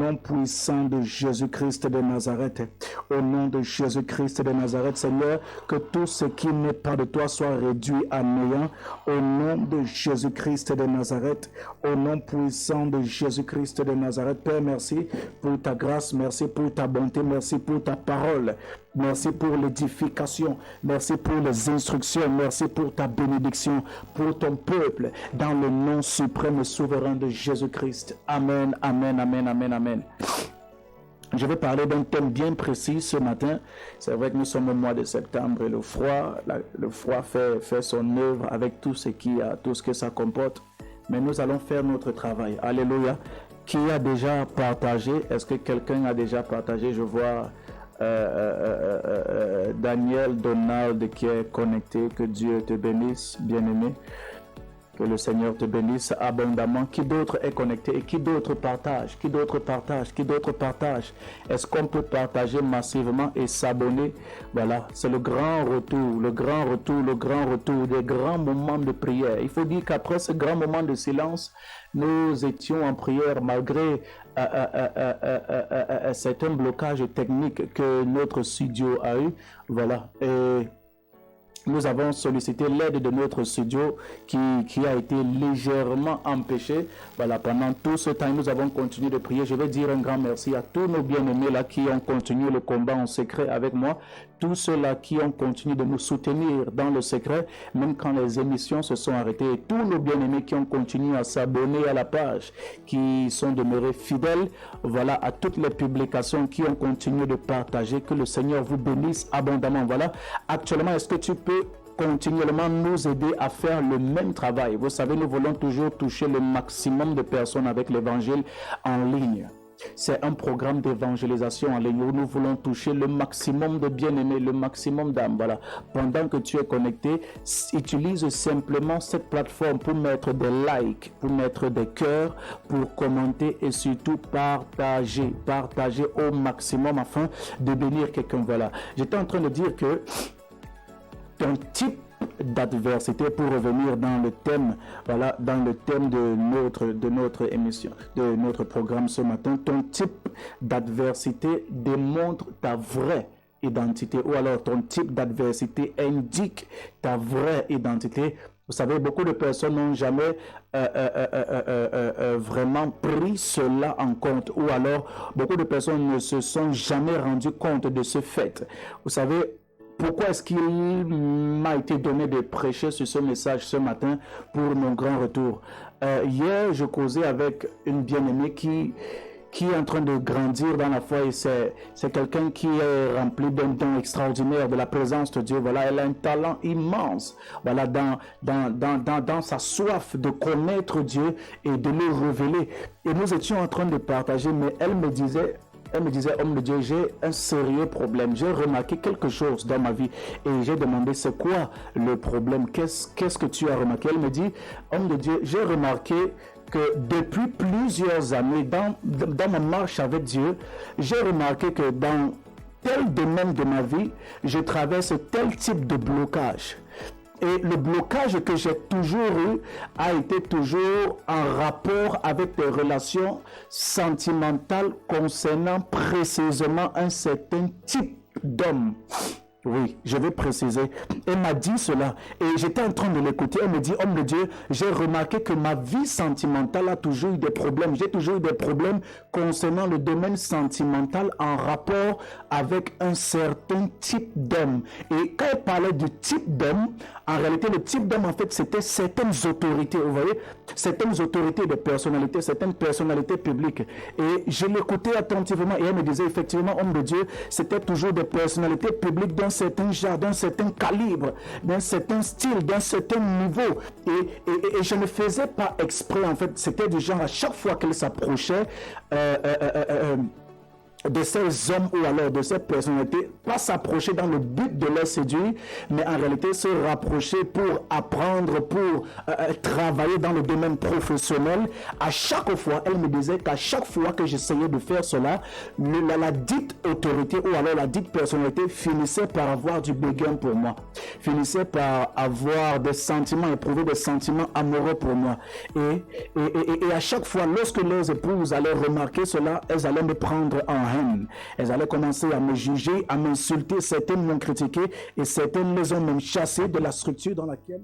nom puissant de Jésus-Christ de Nazareth. Au nom de Jésus-Christ de Nazareth, Seigneur, que tout ce qui n'est pas de toi soit réduit à néant. Au nom de Jésus-Christ de Nazareth, au nom puissant de Jésus-Christ de Nazareth, Père, merci pour ta grâce, merci pour ta bonté, merci pour ta parole. Merci pour l'édification, merci pour les instructions, merci pour ta bénédiction, pour ton peuple, dans le nom suprême et souverain de Jésus-Christ. Amen, amen, amen, amen, amen. Je vais parler d'un thème bien précis ce matin. C'est vrai que nous sommes au mois de septembre et le froid fait son œuvre avec tout ce que ça comporte. Mais nous allons faire notre travail. Alléluia. Qui a déjà partagé? Est-ce que quelqu'un a déjà partagé? Je vois Daniel Donald qui est connecté. Que Dieu te bénisse, bien-aimé. Que le Seigneur te bénisse abondamment. Qui d'autre est connecté et qui d'autre partage? Qui d'autre partage? Qui d'autre partage? Est-ce qu'on peut partager massivement et s'abonner? Voilà, c'est le grand retour, le grand retour, le grand retour des grands moments de prière. Il faut dire qu'après ce grand moment de silence, nous étions en prière malgré certains blocages techniques que notre studio a eu. Voilà. Et nous avons sollicité l'aide de notre studio qui a été légèrement empêché. Voilà, pendant tout ce temps, nous avons continué de prier. Je vais dire un grand merci à tous nos bien-aimés là qui ont continué le combat en secret avec moi. Tous ceux-là qui ont continué de nous soutenir dans le secret, même quand les émissions se sont arrêtées. Et tous nos bien-aimés qui ont continué à s'abonner à la page, qui sont demeurés fidèles, voilà, à toutes les publications, qui ont continué de partager. Que le Seigneur vous bénisse abondamment. Voilà, actuellement, est-ce que tu peux continuellement nous aider à faire le même travail? Vous savez, nous voulons toujours toucher le maximum de personnes avec l'évangile en ligne. C'est un programme d'évangélisation en ligne où nous voulons toucher le maximum de bien-aimés, le maximum d'âmes. Voilà. Pendant que tu es connecté, utilise simplement cette plateforme pour mettre des likes, pour mettre des cœurs, pour commenter et surtout partager. Partager au maximum afin de bénir quelqu'un. Voilà. J'étais en train de dire que ton type d'adversité, pour revenir dans le thème, voilà, dans le thème de notre émission, de notre programme ce matin, ton type d'adversité démontre ta vraie identité, ou alors ton type d'adversité indique ta vraie identité. Vous savez, beaucoup de personnes n'ont jamais vraiment pris cela en compte, ou alors beaucoup de personnes ne se sont jamais rendues compte de ce fait. Vous savez, pourquoi est-ce qu'il m'a été donné de prêcher sur ce message ce matin pour mon grand retour? Hier, je causais avec une bien-aimée qui est en train de grandir dans la foi, et c'est quelqu'un qui est rempli d'un don extraordinaire de la présence de Dieu. Voilà, elle a un talent immense, voilà, dans sa soif de connaître Dieu et de le révéler. Et nous étions en train de partager, mais elle me disait, homme de Dieu, j'ai un sérieux problème. J'ai remarqué quelque chose dans ma vie. Et j'ai demandé, c'est quoi le problème? Qu'est-ce que tu as remarqué? Elle me dit, homme de Dieu, j'ai remarqué que depuis plusieurs années, dans ma marche avec Dieu, j'ai remarqué que dans tel domaine de ma vie, je traverse tel type de blocage. Et le blocage que j'ai toujours eu a été toujours en rapport avec des relations sentimentales concernant précisément un certain type d'homme. Oui, je vais préciser. Elle m'a dit cela et j'étais en train de l'écouter. Elle me dit, homme de Dieu, j'ai remarqué que ma vie sentimentale a toujours eu des problèmes. J'ai toujours eu des problèmes concernant le domaine sentimental en rapport avec un certain type d'homme. Et quand elle parlait du type d'homme, en réalité, le type d'homme, en fait, c'était certaines autorités. Vous voyez, certaines autorités de personnalité, certaines personnalités publiques. Et je l'écoutais attentivement et elle me disait, effectivement, homme de Dieu, c'était toujours des personnalités publiques d'un certain genre, d'un certain calibre, d'un certain style, d'un certain niveau. Et je ne faisais pas exprès, en fait. C'était du genre, à chaque fois qu'elle s'approchait, de ces hommes ou alors de ces personnalités, pas s'approcher dans le but de les séduire, mais en réalité se rapprocher pour apprendre, pour travailler dans le domaine professionnel. À chaque fois, elle me disait qu'à chaque fois que j'essayais de faire cela, la dite autorité ou alors la dite personnalité finissait par avoir du béguin pour moi, finissait par avoir des sentiments, éprouver des sentiments amoureux pour moi. Et à chaque fois, lorsque leurs épouses allaient remarquer cela, elles allaient me prendre en haine. Elles allaient commencer à me juger, à m'insulter. Certaines m'ont critiqué et certaines les ont même chassées de la structure dans laquelle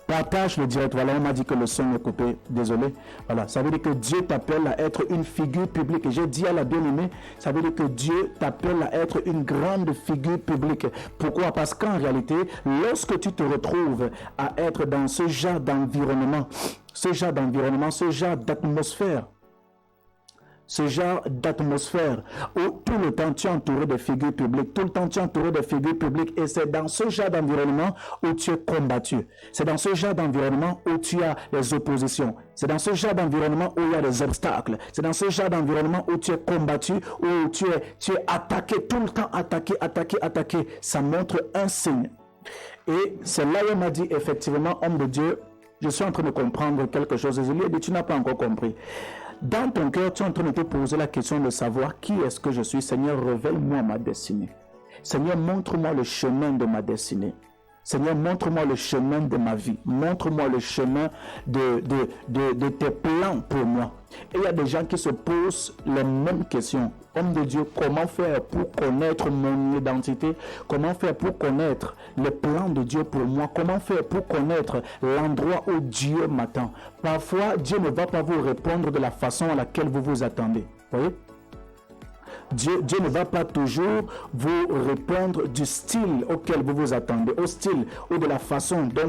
partage le direct. Voilà, on m'a dit que le son est coupé. Désolé. Voilà, ça veut dire que Dieu t'appelle à être une figure publique. Et j'ai dit à la bien-aimée, ça veut dire que Dieu t'appelle à être une grande figure publique. Pourquoi? Parce qu'en réalité, lorsque tu te retrouves à être dans ce genre d'environnement, ce genre d'atmosphère, où tout le temps tu es entouré de figures publiques, et c'est dans ce genre d'environnement où tu es combattu, c'est dans ce genre d'environnement où tu as les oppositions, c'est dans ce genre d'environnement où il y a des obstacles, c'est dans ce genre d'environnement où tu es combattu, où tu es attaqué, tout le temps attaqué, ça montre un signe. Et c'est là où il m'a dit, effectivement, homme de Dieu, je suis en train de comprendre quelque chose. Et je lui ai dit, tu n'as pas encore compris. Dans ton cœur, tu es en train de te poser la question de savoir qui est-ce que je suis. Seigneur, révèle-moi ma destinée. Seigneur, montre-moi le chemin de ma destinée. Seigneur, montre-moi le chemin de ma vie. Montre-moi le chemin de tes plans pour moi. Et il y a des gens qui se posent les mêmes questions. Homme de Dieu, comment faire pour connaître mon identité? Comment faire pour connaître les plans de Dieu pour moi? Comment faire pour connaître l'endroit où Dieu m'attend? Parfois, Dieu ne va pas vous répondre de la façon à laquelle vous vous attendez. Vous voyez? Dieu ne va pas toujours vous répondre du style auquel vous vous attendez, au style ou de la façon dont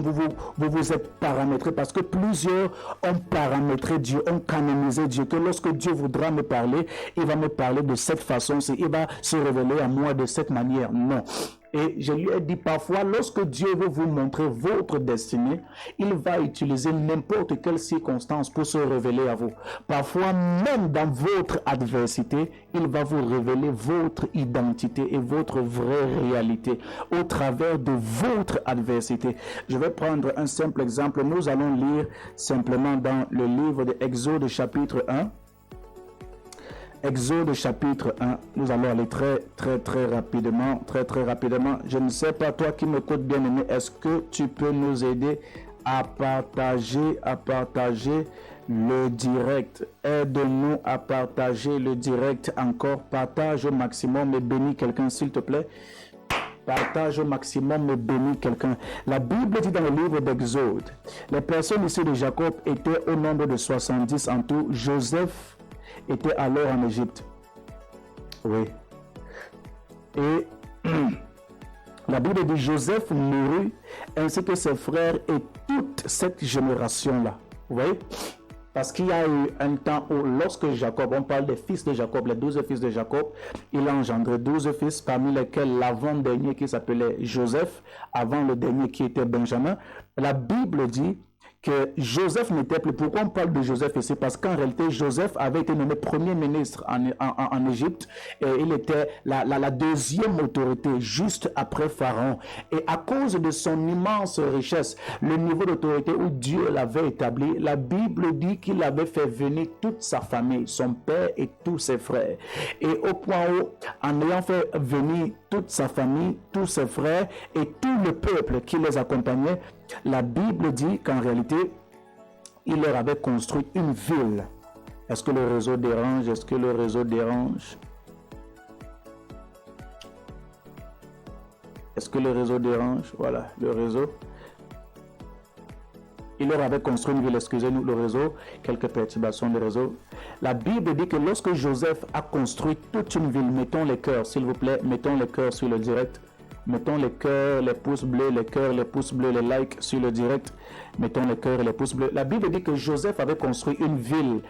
vous êtes paramétré, parce que plusieurs ont paramétré Dieu, ont canonisé Dieu, que lorsque Dieu voudra me parler, il va me parler de cette façon-ci, il va se révéler à moi de cette manière. Non. Et je lui ai dit parfois, lorsque Dieu veut vous montrer votre destinée, il va utiliser n'importe quelle circonstance pour se révéler à vous. Parfois, même dans votre adversité, il va vous révéler votre identité et votre vraie réalité au travers de votre adversité. Je vais prendre un simple exemple. Nous allons lire simplement dans le livre de Exode chapitre 1. Exode chapitre 1, nous allons aller très rapidement. Je ne sais pas, toi qui m'écoutes bien aimé, est-ce que tu peux nous aider à partager le direct? Aide-nous à partager le direct encore. Partage au maximum et bénis quelqu'un s'il te plaît. Partage au maximum et bénis quelqu'un. La Bible dit dans le livre d'Exode, les personnes ici de Jacob étaient au nombre de 70 en tout. Joseph était alors en Égypte. Oui. Et la Bible dit Joseph mourut ainsi que ses frères et toute cette génération-là. Vous voyez? Parce qu'il y a eu un temps où lorsque Jacob, on parle des fils de Jacob, les 12 fils de Jacob, il a engendré 12 fils, parmi lesquels l'avant-dernier qui s'appelait Joseph, avant le dernier qui était Benjamin. La Bible dit que Joseph n'était plus. Pourquoi on parle de Joseph ici? Parce qu'en réalité, Joseph avait été nommé premier ministre en Égypte et il était la deuxième autorité juste après Pharaon. Et à cause de son immense richesse, le niveau d'autorité où Dieu l'avait établi, la Bible dit qu'il avait fait venir toute sa famille, son père et tous ses frères. Et au point où, en ayant fait venir toute sa famille, tous ses frères et tout le peuple qui les accompagnait, la Bible dit qu'en réalité, il leur avait construit une ville. Est-ce que le réseau dérange? Est-ce que le réseau dérange? Est-ce que le réseau dérange? Voilà, le réseau. Il leur avait construit une ville, excusez-nous, le réseau, quelques perturbations de réseau. La Bible dit que lorsque Joseph a construit toute une ville, mettons les cœurs, s'il vous plaît, mettons les cœurs sur le direct. Mettons les cœurs, les pouces bleus, les cœurs, les pouces bleus, les likes sur le direct. Mettons les cœurs et les pouces bleus. La Bible dit que Joseph avait construit une ville,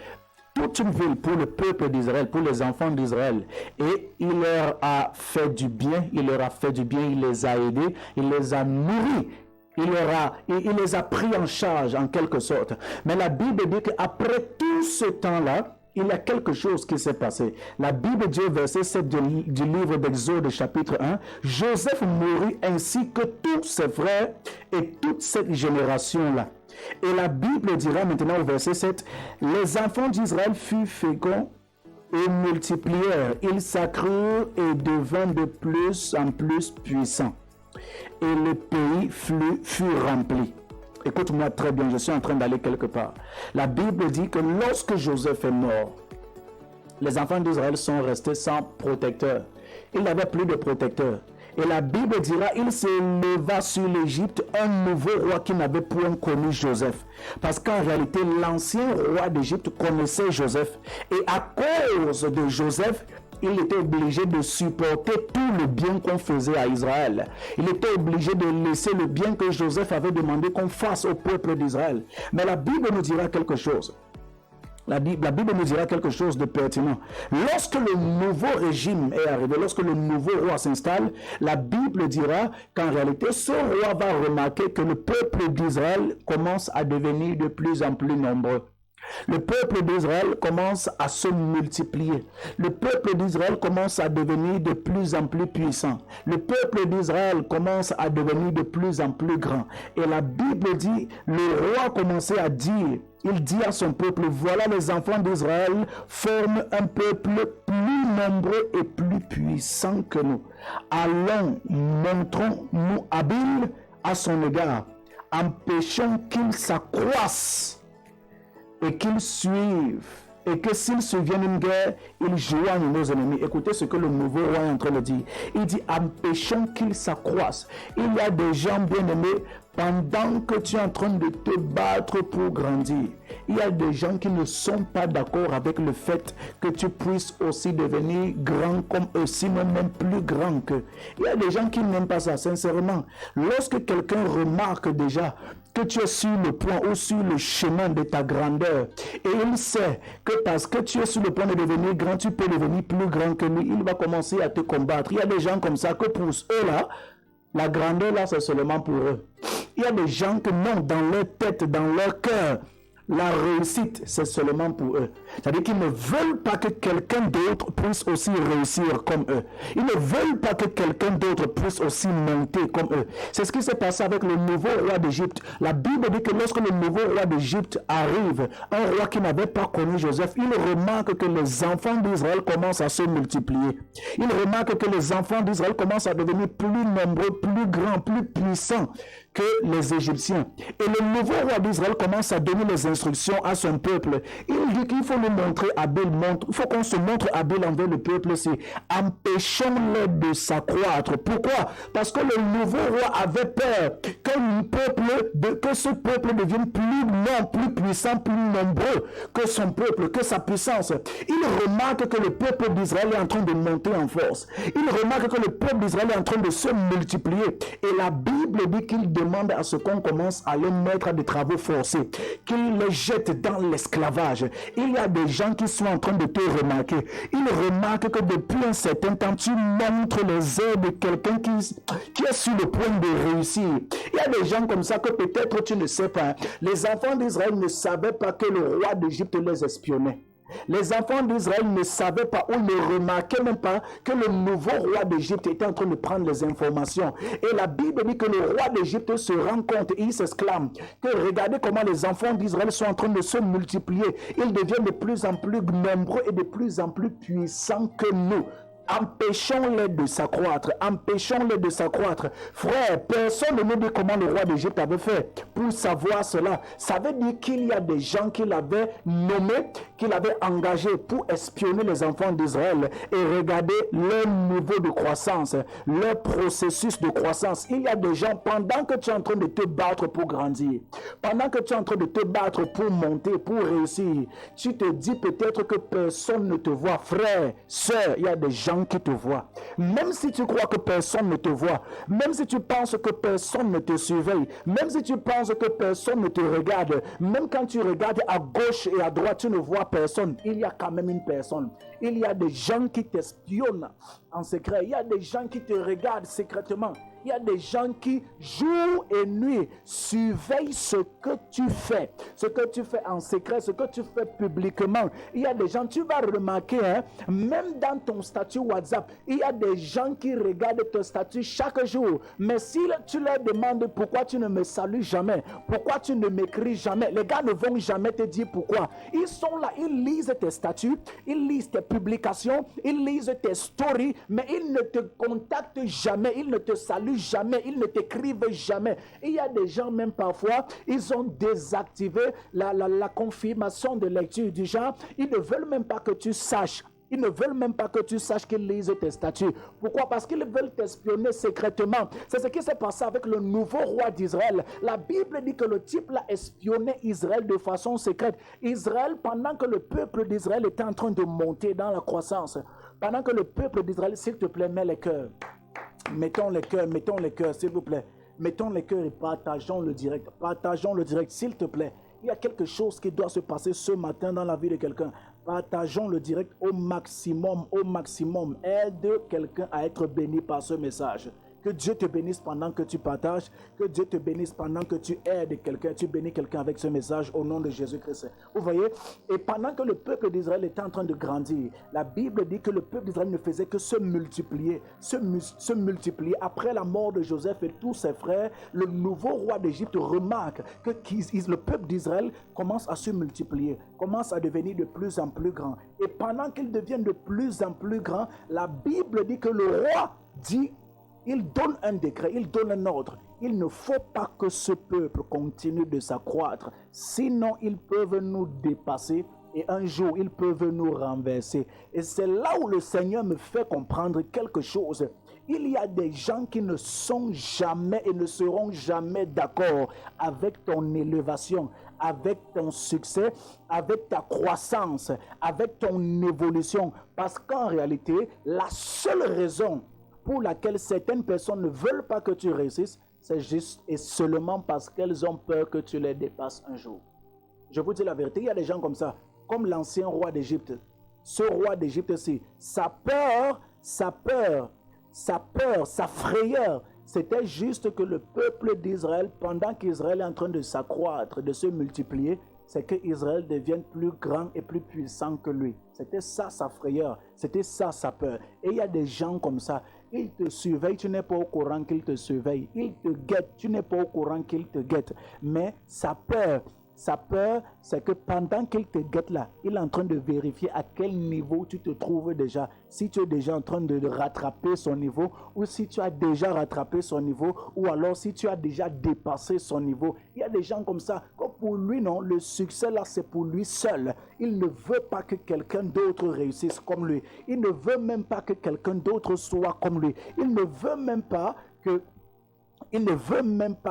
toute une ville pour le peuple d'Israël, pour les enfants d'Israël. Et il leur a fait du bien, il les a aidés, il les a nourris. Il les a pris en charge en quelque sorte. Mais la Bible dit qu'après tout ce temps-là, il y a quelque chose qui s'est passé. La Bible dit au verset 7 du livre d'Exode chapitre 1, Joseph mourut ainsi que tous ses frères et toute cette génération-là. Et la Bible dira maintenant au verset 7, les enfants d'Israël furent féconds et multiplièrent. Ils s'accrurent et devinrent de plus en plus puissants. Et le pays fut rempli. Écoute-moi très bien, je suis en train d'aller quelque part. La Bible dit que lorsque Joseph est mort, les enfants d'Israël sont restés sans protecteur. Ils n'avaient plus de protecteur. Et la Bible dira, il s'éleva sur l'Égypte un nouveau roi qui n'avait point connu Joseph. Parce qu'en réalité, l'ancien roi d'Égypte connaissait Joseph. Et à cause de Joseph, il était obligé de supporter tout le bien qu'on faisait à Israël. Il était obligé de laisser le bien que Joseph avait demandé qu'on fasse au peuple d'Israël. Mais la Bible nous dira quelque chose. La Bible nous dira quelque chose de pertinent. Lorsque le nouveau régime est arrivé, lorsque le nouveau roi s'installe, la Bible dira qu'en réalité, ce roi va remarquer que le peuple d'Israël commence à devenir de plus en plus nombreux. Le peuple d'Israël commence à se multiplier. Le peuple d'Israël commence à devenir de plus en plus puissant. Le peuple d'Israël commence à devenir de plus en plus grand. Et la Bible dit, le roi commençait à dire, il dit à son peuple, voilà les enfants d'Israël forment un peuple plus nombreux et plus puissant que nous. Allons, montrons-nous habiles à son égard, empêchons qu'ils s'accroissent et qu'ils suivent, et que s'ils se viennent une guerre, ils joignent nos ennemis. Écoutez ce que le nouveau roi est en train de dire. Il dit, empêchons qu'ils s'accroissent. Il y a des gens bien-aimés, pendant que tu es en train de te battre pour grandir, il y a des gens qui ne sont pas d'accord avec le fait que tu puisses aussi devenir grand comme eux, sinon même plus grand qu'eux. Il y a des gens qui n'aiment pas ça, sincèrement. Lorsque quelqu'un remarque déjà que tu es sur le point ou sur le chemin de ta grandeur, et il sait que parce que tu es sur le point de devenir grand, tu peux devenir plus grand que lui, il va commencer à te combattre. Il y a des gens comme ça que pour eux là, la grandeur là c'est seulement pour eux. Il y a des gens que non, dans leur tête, dans leur cœur, La réussite, c'est seulement pour eux. C'est-à-dire qu'ils ne veulent pas que quelqu'un d'autre puisse aussi réussir comme eux. Ils ne veulent pas que quelqu'un d'autre puisse aussi monter comme eux. C'est ce qui s'est passé avec le nouveau roi d'Égypte. La Bible dit que lorsque le nouveau roi d'Égypte arrive, un roi qui n'avait pas connu Joseph, il remarque que les enfants d'Israël commencent à se multiplier. Il remarque que les enfants d'Israël commencent à devenir plus nombreux, plus grands, plus puissants que les Égyptiens. Et le nouveau roi d'Israël commence à donner les instructions à son peuple. Il dit qu'il faut nous montrer habile, il faut qu'on se montre habile envers le peuple, c'est empêchons-les de s'accroître. Pourquoi? Parce que le nouveau roi avait peur que ce peuple devienne plus puissant, plus nombreux que son peuple, que sa puissance. Il remarque que le peuple d'Israël est en train de monter en force. Il remarque que le peuple d'Israël est en train de se multiplier. Et la Bible dit qu'il demande à ce qu'on commence à les mettre à des travaux forcés, qu'il les jette dans l'esclavage. Il y a des gens qui sont en train de te remarquer. Ils remarquent que depuis un certain temps, tu montres les ailes de quelqu'un qui est sur le point de réussir. Il y a des gens comme ça que peut-être tu ne sais pas. Les enfants d'Israël ne savaient pas que le roi d'Égypte les espionnait. Les enfants d'Israël ne savaient pas ou ne remarquaient même pas que le nouveau roi d'Égypte était en train de prendre les informations. Et la Bible dit que le roi d'Égypte se rend compte et il s'exclame que regardez comment les enfants d'Israël sont en train de se multiplier. Ils deviennent de plus en plus nombreux et de plus en plus puissants que nous. Empêchons-les de s'accroître. Empêchons-les de s'accroître. Frère, personne ne nous dit comment le roi d'Égypte avait fait pour savoir cela. Ça veut dire qu'il y a des gens qu'il avait nommés, qu'il avait engagés pour espionner les enfants d'Israël et regarder leur niveau de croissance, leur processus de croissance. Il y a des gens, pendant que tu es en train de te battre pour grandir, pendant que tu es en train de te battre pour monter, pour réussir, tu te dis peut-être que personne ne te voit. Frère, sœur, il y a des gens qui te voient. Même si tu crois que personne ne te voit, même si tu penses que personne ne te surveille, même si tu penses que personne ne te regarde, même quand tu regardes à gauche et à droite, tu ne vois personne, il y a quand même une personne. Il y a des gens qui t'espionnent en secret. Il y a des gens qui te regardent secrètement. Il y a des gens qui, jour et nuit, surveillent ce que tu fais en secret, ce que tu fais publiquement. Il y a des gens, tu vas remarquer, même dans ton statut WhatsApp, il y a des gens qui regardent ton statut chaque jour. Mais si tu leur demandes pourquoi tu ne me salues jamais, pourquoi tu ne m'écris jamais, les gars ne vont jamais te dire pourquoi. Ils sont là, ils lisent tes statuts, ils lisent tes publications, ils lisent tes stories, mais ils ne te contactent jamais, ils ne te saluent jamais, ils ne t'écrivent jamais. Il y a des gens même parfois, ils ont désactivé la confirmation de lecture du genre, ils ne veulent même pas que tu saches. Ils ne veulent même pas que tu saches qu'ils lisent tes statuts. Pourquoi? Parce qu'ils veulent t'espionner secrètement. C'est ce qui s'est passé avec le nouveau roi d'Israël. La Bible dit que le type l'a espionné Israël de façon secrète. Israël, pendant que le peuple d'Israël était en train de monter dans la croissance, pendant que le peuple d'Israël, s'il te plaît, mets les cœurs. Mettons les cœurs, s'il vous plaît. Mettons les cœurs et partageons le direct. Partageons le direct, s'il te plaît. Il y a quelque chose qui doit se passer ce matin dans la vie de quelqu'un. Partageons le direct au maximum, au maximum. Aide quelqu'un à être béni par ce message. Que Dieu te bénisse pendant que tu partages. Que Dieu te bénisse pendant que tu aides quelqu'un. Tu bénis quelqu'un avec ce message au nom de Jésus-Christ. Vous voyez? Et pendant que le peuple d'Israël était en train de grandir, la Bible dit que le peuple d'Israël ne faisait que se multiplier. Se multiplier. Après la mort de Joseph et tous ses frères, le nouveau roi d'Égypte remarque que le peuple d'Israël commence à se multiplier, commence à devenir de plus en plus grand. Et pendant qu'il devient de plus en plus grand, la Bible dit que le roi dit, il donne un décret, il donne un ordre. Il ne faut pas que ce peuple continue de s'accroître. Sinon, ils peuvent nous dépasser et un jour, ils peuvent nous renverser. Et c'est là où le Seigneur me fait comprendre quelque chose. Il y a des gens qui ne sont jamais et ne seront jamais d'accord avec ton élévation, avec ton succès, avec ta croissance, avec ton évolution. Parce qu'en réalité, la seule raison pour laquelle certaines personnes ne veulent pas que tu réussisses, c'est juste et seulement parce qu'elles ont peur que tu les dépasses un jour. Je vous dis la vérité, il y a des gens comme ça, comme l'ancien roi d'Égypte. Ce roi d'Égypte-ci, sa frayeur, c'était juste que le peuple d'Israël, pendant qu'Israël est en train de s'accroître, de se multiplier, c'est que Israël devienne plus grand et plus puissant que lui. C'était ça sa frayeur, c'était ça sa peur. Et il y a des gens comme ça, ils te surveillent, tu n'es pas au courant qu'ils te surveillent. Ils te guettent, tu n'es pas au courant qu'ils te guettent. Mais sa peur, c'est que pendant qu'il te guette là, il est en train de vérifier à quel niveau tu te trouves déjà. Si tu es déjà en train de rattraper son niveau, ou si tu as déjà rattrapé son niveau, ou alors si tu as déjà dépassé son niveau. Il y a des gens comme ça, comme pour lui, non, le succès là, c'est pour lui seul. Il ne veut pas que quelqu'un d'autre réussisse comme lui. Il ne veut même pas que quelqu'un d'autre soit comme lui. Il ne veut même pas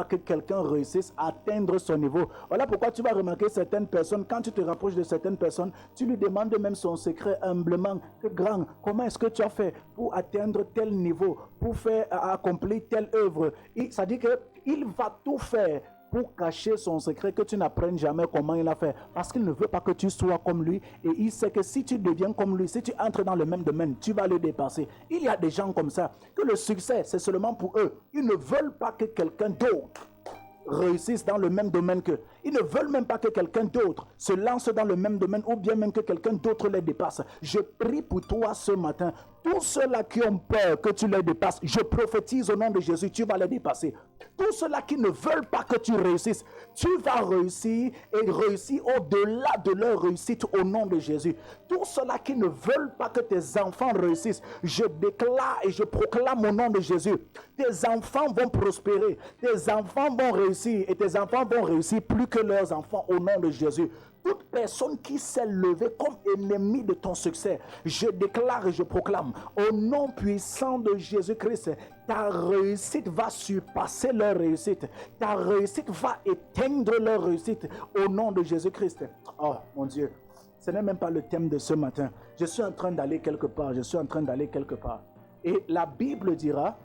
que quelqu'un réussisse à atteindre son niveau. Voilà pourquoi tu vas remarquer certaines personnes, quand tu te rapproches de certaines personnes, tu lui demandes même son secret humblement. Que grand, comment est-ce que tu as fait pour atteindre tel niveau, pour faire accomplir telle œuvre? Ça dit qu'il va tout faire pour cacher son secret, que tu n'apprennes jamais comment il a fait. Parce qu'il ne veut pas que tu sois comme lui. Et il sait que si tu deviens comme lui, si tu entres dans le même domaine, tu vas le dépasser. Il y a des gens comme ça, que le succès, c'est seulement pour eux. Ils ne veulent pas que quelqu'un d'autre réussissent dans le même domaine qu'eux. Ils ne veulent même pas que quelqu'un d'autre se lance dans le même domaine ou bien même que quelqu'un d'autre les dépasse. Je prie pour toi ce matin. Tous ceux-là qui ont peur que tu les dépasses, je prophétise au nom de Jésus, tu vas les dépasser. Tous ceux-là qui ne veulent pas que tu réussisses, tu vas réussir et réussir au-delà de leur réussite au nom de Jésus. Tous ceux-là qui ne veulent pas que tes enfants réussissent, je déclare et je proclame au nom de Jésus. Tes enfants vont prospérer, tes enfants vont réussir et tes enfants vont réussir plus que leurs enfants au nom de Jésus. Toute personne qui s'est levée comme ennemi de ton succès, je déclare et je proclame au nom puissant de Jésus-Christ, ta réussite va surpasser leur réussite. Ta réussite va éteindre leur réussite au nom de Jésus-Christ. Oh mon Dieu, ce n'est même pas le thème de ce matin. Je suis en train d'aller quelque part, Et la Bible dira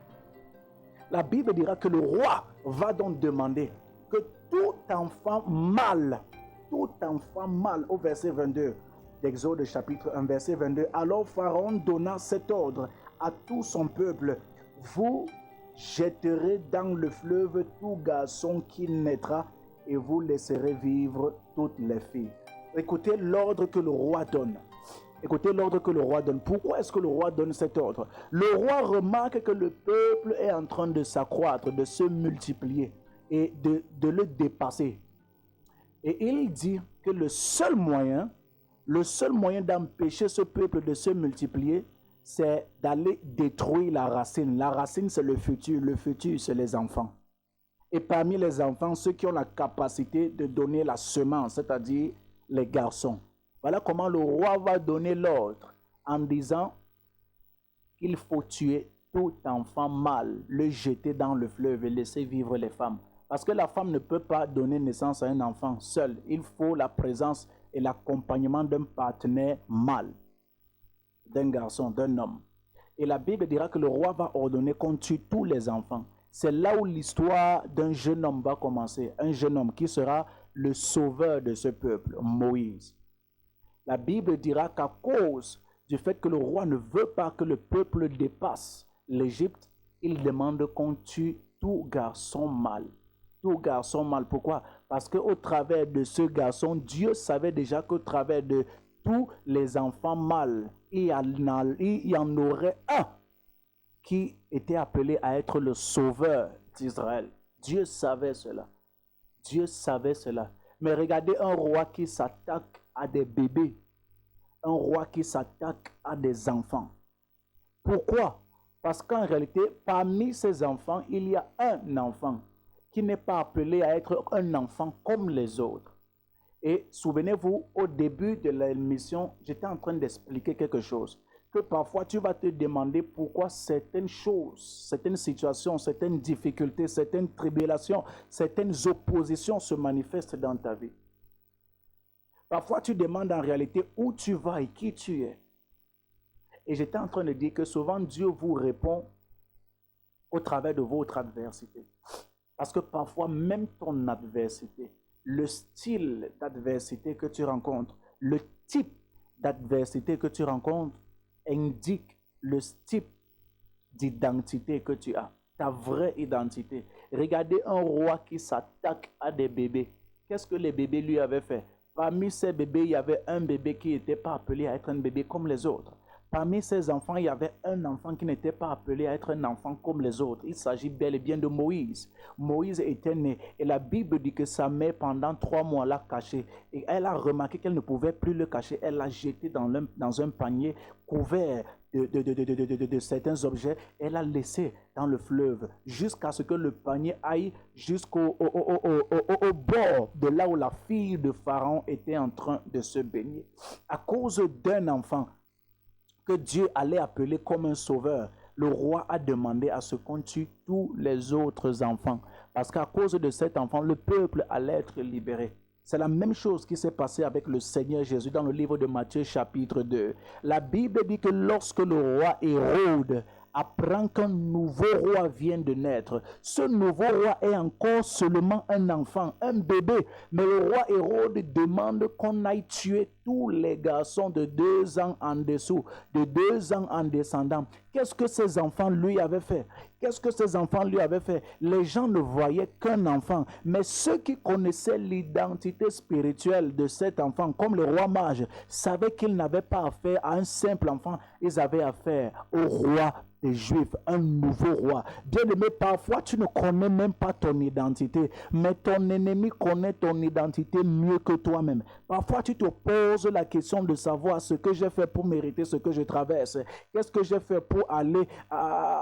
que le roi va donc demander que tout enfant mâle, au verset 22 d'Exode chapitre 1, verset 22, alors Pharaon donna cet ordre à tout son peuple, vous jetterez dans le fleuve tout garçon qui naîtra et vous laisserez vivre toutes les filles. Écoutez l'ordre que le roi donne. Pourquoi est-ce que le roi donne cet ordre? Le roi remarque que le peuple est en train de s'accroître, de se multiplier et de le dépasser. Et il dit que le seul moyen d'empêcher ce peuple de se multiplier, c'est d'aller détruire la racine. La racine, c'est le futur, c'est les enfants. Et parmi les enfants, ceux qui ont la capacité de donner la semence, c'est-à-dire les garçons. Voilà comment le roi va donner l'ordre en disant qu'il faut tuer tout enfant mâle, le jeter dans le fleuve et laisser vivre les femmes. Parce que la femme ne peut pas donner naissance à un enfant seul. Il faut la présence et l'accompagnement d'un partenaire mâle, d'un garçon, d'un homme. Et la Bible dira que le roi va ordonner qu'on tue tous les enfants. C'est là où l'histoire d'un jeune homme va commencer. Un jeune homme qui sera le sauveur de ce peuple, Moïse. La Bible dira qu'à cause du fait que le roi ne veut pas que le peuple dépasse l'Égypte, il demande qu'on tue tout garçon mâle. Tout garçon mâle. Pourquoi? Parce qu'au travers de ce garçon, Dieu savait déjà qu'au travers de tous les enfants mâles, il y en aurait un qui était appelé à être le sauveur d'Israël. Dieu savait cela. Mais regardez un roi qui s'attaque à des bébés, un roi qui s'attaque à des enfants. Pourquoi? Parce qu'en réalité, parmi ces enfants, il y a un enfant qui n'est pas appelé à être un enfant comme les autres. Et souvenez-vous, au début de l'émission, j'étais en train d'expliquer quelque chose. Que parfois, tu vas te demander pourquoi certaines choses, certaines situations, certaines difficultés, certaines tribulations, certaines oppositions se manifestent dans ta vie. Parfois, tu demandes en réalité où tu vas et qui tu es. Et j'étais en train de dire que souvent, Dieu vous répond au travers de votre adversité. Parce que parfois, même ton adversité, le style d'adversité que tu rencontres, le type d'adversité que tu rencontres, indique le type d'identité que tu as, ta vraie identité. Regardez un roi qui s'attaque à des bébés. Qu'est-ce que les bébés lui avaient fait? Parmi ces bébés, il y avait un bébé qui n'était pas appelé à être un bébé comme les autres. Parmi ces enfants, il y avait un enfant qui n'était pas appelé à être un enfant comme les autres. Il s'agit bel et bien de Moïse. Moïse était né et la Bible dit que sa mère, pendant 3 mois, l'a caché. Et elle a remarqué qu'elle ne pouvait plus le cacher. Elle l'a jeté dans un panier couvert de certains objets. Elle l'a laissé dans le fleuve jusqu'à ce que le panier aille jusqu'au au bord de là où la fille de Pharaon était en train de se baigner. À cause d'un enfant que Dieu allait appeler comme un sauveur, le roi a demandé à ce qu'on tue tous les autres enfants. Parce qu'à cause de cet enfant, le peuple allait être libéré. C'est la même chose qui s'est passée avec le Seigneur Jésus dans le livre de Matthieu chapitre 2. La Bible dit que lorsque le roi Hérode apprend qu'un nouveau roi vient de naître, ce nouveau roi est encore seulement un enfant, un bébé. Mais le roi Hérode demande qu'on aille tuer tous les garçons de 2 ans en dessous, de 2 ans en descendant. Qu'est-ce que ces enfants lui avaient fait? Qu'est-ce que ces enfants lui avaient fait? Les gens ne voyaient qu'un enfant, mais ceux qui connaissaient l'identité spirituelle de cet enfant, comme le roi mage, savaient qu'ils n'avaient pas affaire à un simple enfant, ils avaient affaire au roi des Juifs, un nouveau roi. Bien-aimé, parfois tu ne connais même pas ton identité, mais ton ennemi connaît ton identité mieux que toi-même. Parfois tu te poses la question de savoir ce que j'ai fait pour mériter ce que je traverse. Qu'est-ce que j'ai fait pour aller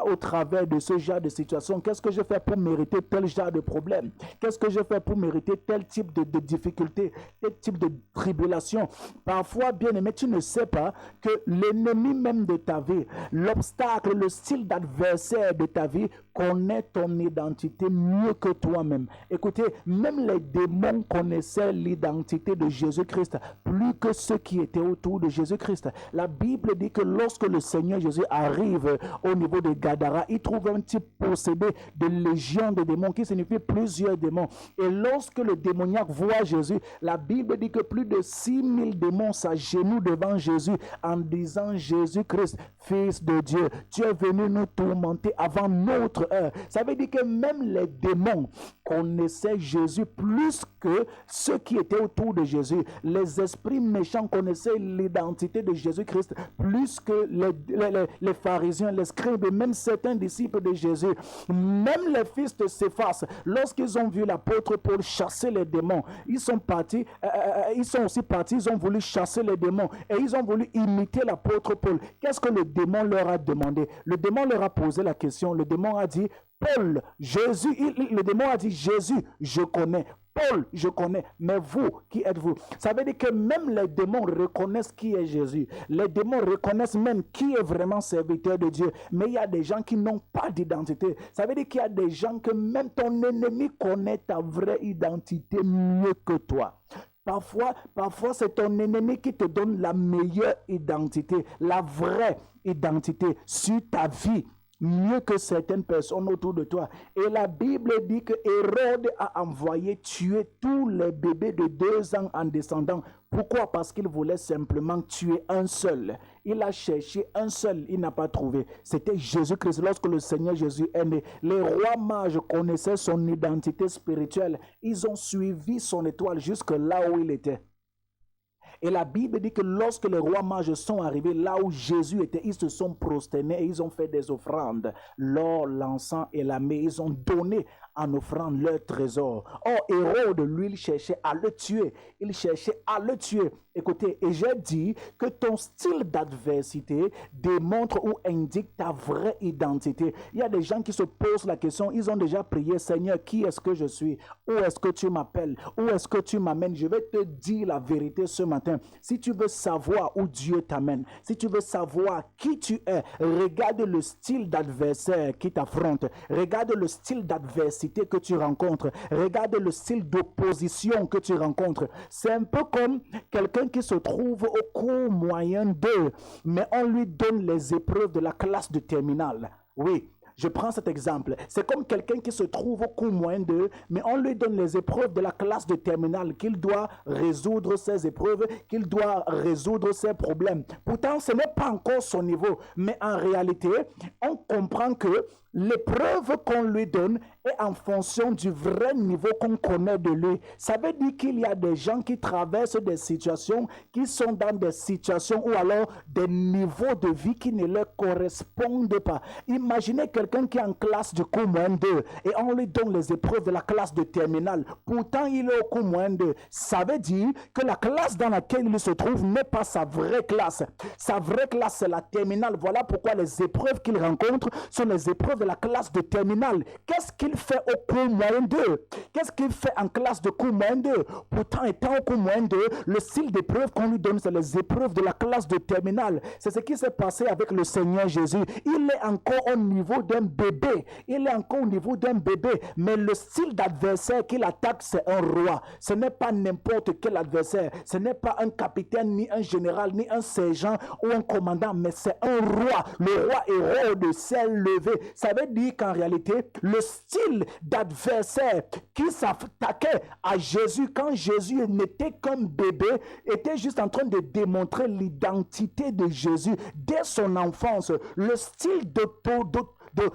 au travers de ce genre de situation? Qu'est-ce que j'ai fait pour mériter tel genre de problème? Qu'est-ce que j'ai fait pour mériter tel type de difficulté, tel type de tribulation? Parfois, bien-aimé, tu ne sais pas que l'ennemi même de ta vie, l'obstacle, le style d'adversaire de ta vie connaît ton identité mieux que toi-même. Écoutez, même les démons connaissaient l'identité de Jésus-Christ plus que ceux qui étaient autour de Jésus-Christ. La Bible dit que lorsque le Seigneur Jésus arrive au niveau de Gadara, il trouve un type possédé de légion de démons qui signifie plusieurs démons. Et lorsque le démoniaque voit Jésus, la Bible dit que plus de 6000 démons s'agenouillent devant Jésus en disant: Jésus-Christ, Fils de Dieu, tu es venu nous tourmenter avant notre heure. Ça veut dire que même les démons connaissaient Jésus plus que ceux qui étaient autour de Jésus. Les esprits méchants connaissaient l'identité de Jésus-Christ plus que les pharisiens, les scribes et même certains disciples de Jésus. Même les fils de Céphas, lorsqu'ils ont vu l'apôtre Paul chasser les démons, ils sont aussi partis, ils ont voulu chasser les démons et ils ont voulu imiter l'apôtre Paul. Qu'est-ce que le démon leur a demandé? Le démon leur a posé la question. Le démon a dit: Paul, Jésus, le démon a dit: Jésus, je connais. Paul, je connais, mais vous, qui êtes-vous? Ça veut dire que même les démons reconnaissent qui est Jésus. Les démons reconnaissent même qui est vraiment serviteur de Dieu. Mais il y a des gens qui n'ont pas d'identité. Ça veut dire qu'il y a des gens que même ton ennemi connaît ta vraie identité mieux que toi. Parfois, c'est ton ennemi qui te donne la meilleure identité, la vraie identité sur ta vie, mieux que certaines personnes autour de toi. Et la Bible dit que Hérode a envoyé tuer tous les bébés de 2 ans en descendant. Pourquoi? Parce qu'il voulait simplement tuer un seul. Il a cherché un seul, il n'a pas trouvé. C'était Jésus-Christ. Lorsque le Seigneur Jésus est né, les rois mages connaissaient son identité spirituelle. Ils ont suivi son étoile jusque là où il était. Et la Bible dit que lorsque les rois mages sont arrivés là où Jésus était, ils se sont prosternés et ils ont fait des offrandes. L'or, l'encens et la myrrhe, ils ont donné en offrande leur trésor. Or, Hérode, lui, il cherchait à le tuer. Il cherchait à le tuer. Écoutez, et j'ai dit que ton style d'adversité démontre ou indique ta vraie identité. Il y a des gens qui se posent la question, ils ont déjà prié: Seigneur, qui est-ce que je suis? Où est-ce que tu m'appelles? Où est-ce que tu m'amènes? Je vais te dire la vérité ce matin. Si tu veux savoir où Dieu t'amène, si tu veux savoir qui tu es, regarde le style d'adversaire qui t'affronte. Regarde le style d'adversité que tu rencontres. Regarde le style d'opposition que tu rencontres. C'est un peu comme quelqu'un qui se trouve au cours moyen 2, mais on lui donne les épreuves de la classe de terminale. Oui, Je prends cet exemple. C'est comme quelqu'un qui se trouve au cours moyen 2, mais on lui donne les épreuves de la classe de terminale, qu'il doit résoudre ses épreuves, qu'il doit résoudre ses problèmes. Pourtant, ce n'est pas encore son niveau, mais en réalité, on comprend que l'épreuve qu'on lui donne est en fonction du vrai niveau qu'on connaît de lui. Ça veut dire qu'il y a des gens qui traversent des situations, qui sont dans des situations ou alors des niveaux de vie qui ne leur correspondent pas. Imaginez quelqu'un qui est en classe du cours moins 2 et on lui donne les épreuves de la classe de terminale. Pourtant, il est au cours moins 2. Ça veut dire que la classe dans laquelle il se trouve n'est pas sa vraie classe. Sa vraie classe, c'est la terminale. Voilà pourquoi les épreuves qu'il rencontre sont les épreuves de la classe de terminale. Qu'est-ce qu'il fait au cours moyen 2? Qu'est-ce qu'il fait en classe de cours moyen 2? Pourtant, étant au cours moyen 2, le style d'épreuve qu'on lui donne, c'est les épreuves de la classe de terminale. C'est ce qui s'est passé avec le Seigneur Jésus. Il est encore au niveau d'un bébé. Il est encore au niveau d'un bébé. Mais le style d'adversaire qu'il attaque, c'est un roi. Ce n'est pas n'importe quel adversaire. Ce n'est pas un capitaine, ni un général, ni un sergent ou un commandant, mais c'est un roi. Le roi héros de s'est levé. Ça veut dire qu'en réalité, le style d'adversaire qui s'attaquait à Jésus quand Jésus n'était qu'un bébé, était juste en train de démontrer l'identité de Jésus dès son enfance. Le style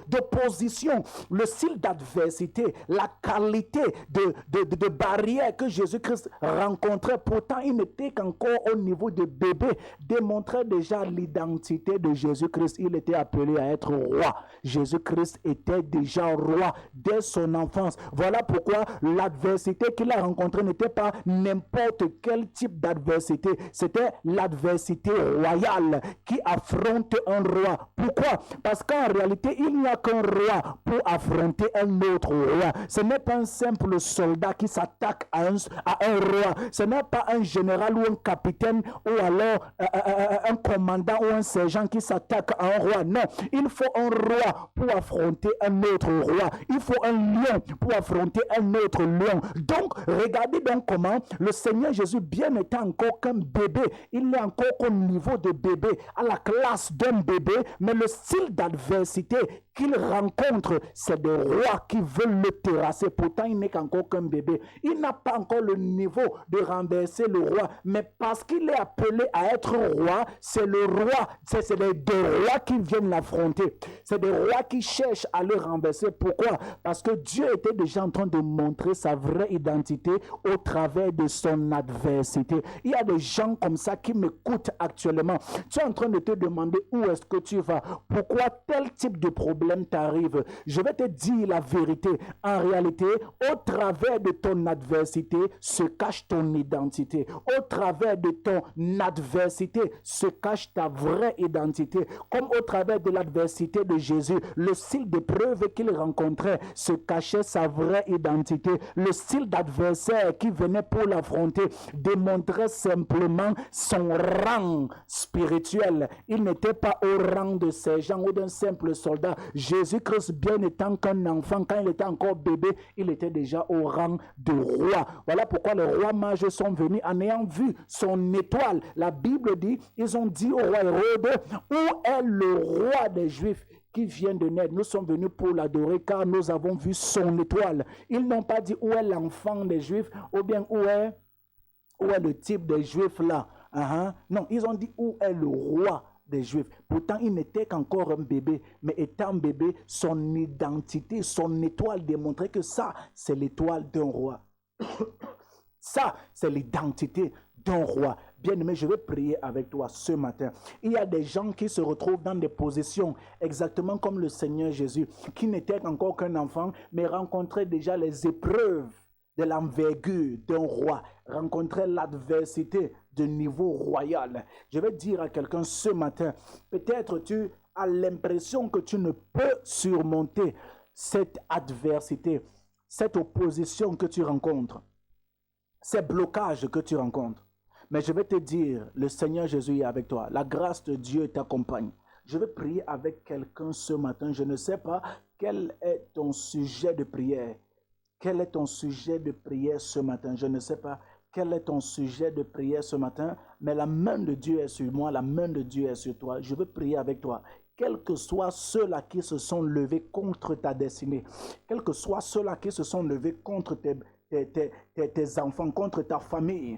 d'opposition, le style d'adversité, la qualité de barrière que Jésus-Christ rencontrait, pourtant il n'était qu'encore au niveau de bébé, démontrait déjà l'identité de Jésus-Christ. Il était appelé à être roi. Jésus-Christ était déjà roi dès son enfance. Voilà pourquoi l'adversité qu'il a rencontrée n'était pas n'importe quel type d'adversité. C'était l'adversité royale qui affronte un roi. Pourquoi? Parce qu'en réalité, il n'y a qu'un roi pour affronter un autre roi. Ce n'est pas un simple soldat qui s'attaque à un roi. Ce n'est pas un général ou un capitaine ou alors un commandant ou un sergent qui s'attaque à un roi. Non, il faut un roi pour affronter un autre roi. Il faut un lion pour affronter un autre lion. Donc, regardez donc comment le Seigneur Jésus, bien étant encore qu'un bébé, il est encore au niveau de bébé, à la classe d'un bébé, mais le style d'adversité qu'il rencontre, c'est des rois qui veulent le terrasser. Pourtant, il n'est qu'encore qu'un bébé. Il n'a pas encore le niveau de renverser le roi, mais parce qu'il est appelé à être roi, c'est le roi, c'est les deux rois qui viennent l'affronter. C'est des rois qui cherchent à le renverser. Pourquoi? Parce que Dieu était déjà en train de montrer sa vraie identité au travers de son adversité. Il y a des gens comme ça qui m'écoutent actuellement. Tu es en train de te demander où est-ce que tu vas, pourquoi tel type de problème t'arrive. Je vais te dire la vérité. En réalité, au travers de ton adversité se cache ton identité. Au travers de ton adversité se cache ta vraie identité. Comme au travers de l'adversité de Jésus, le style d'épreuve qu'il rencontrait se cachait sa vraie identité. Le style d'adversaire qui venait pour l'affronter démontrait simplement son rang spirituel. Il n'était pas au rang de sergent ou d'un simple soldat. Jésus-Christ, bien étant qu'un enfant, quand il était encore bébé, il était déjà au rang de roi. Voilà pourquoi les rois mages sont venus en ayant vu son étoile. La Bible dit, ils ont dit au roi Hérode, où est le roi des Juifs qui vient de naître? Nous sommes venus pour l'adorer car nous avons vu son étoile. Ils n'ont pas dit où est l'enfant des Juifs ou bien où est le type des Juifs là. Non, ils ont dit où est le roi des Juifs. Pourtant, il n'était qu'encore un bébé, mais étant bébé, son identité, son étoile démontrait que ça, c'est l'étoile d'un roi. Ça, c'est l'identité d'un roi. Bien-aimé, je vais prier avec toi ce matin. Il y a des gens qui se retrouvent dans des positions exactement comme le Seigneur Jésus, qui n'était encore qu'un enfant, mais rencontrait déjà les épreuves de l'envergure d'un roi, rencontrer l'adversité de niveau royal. Je vais dire à quelqu'un ce matin, peut-être tu as l'impression que tu ne peux surmonter cette adversité, cette opposition que tu rencontres, ces blocages que tu rencontres. Mais je vais te dire, le Seigneur Jésus est avec toi. La grâce de Dieu t'accompagne. Je vais prier avec quelqu'un ce matin. Je ne sais pas quel est ton sujet de prière. Quel est ton sujet de prière ce matin? Je ne sais pas quel est ton sujet de prière ce matin, mais la main de Dieu est sur moi, la main de Dieu est sur toi. Je veux prier avec toi. quels que soient ceux-là qui se sont levés contre ta destinée, quels que soient ceux-là qui se sont levés contre tes enfants, contre ta famille,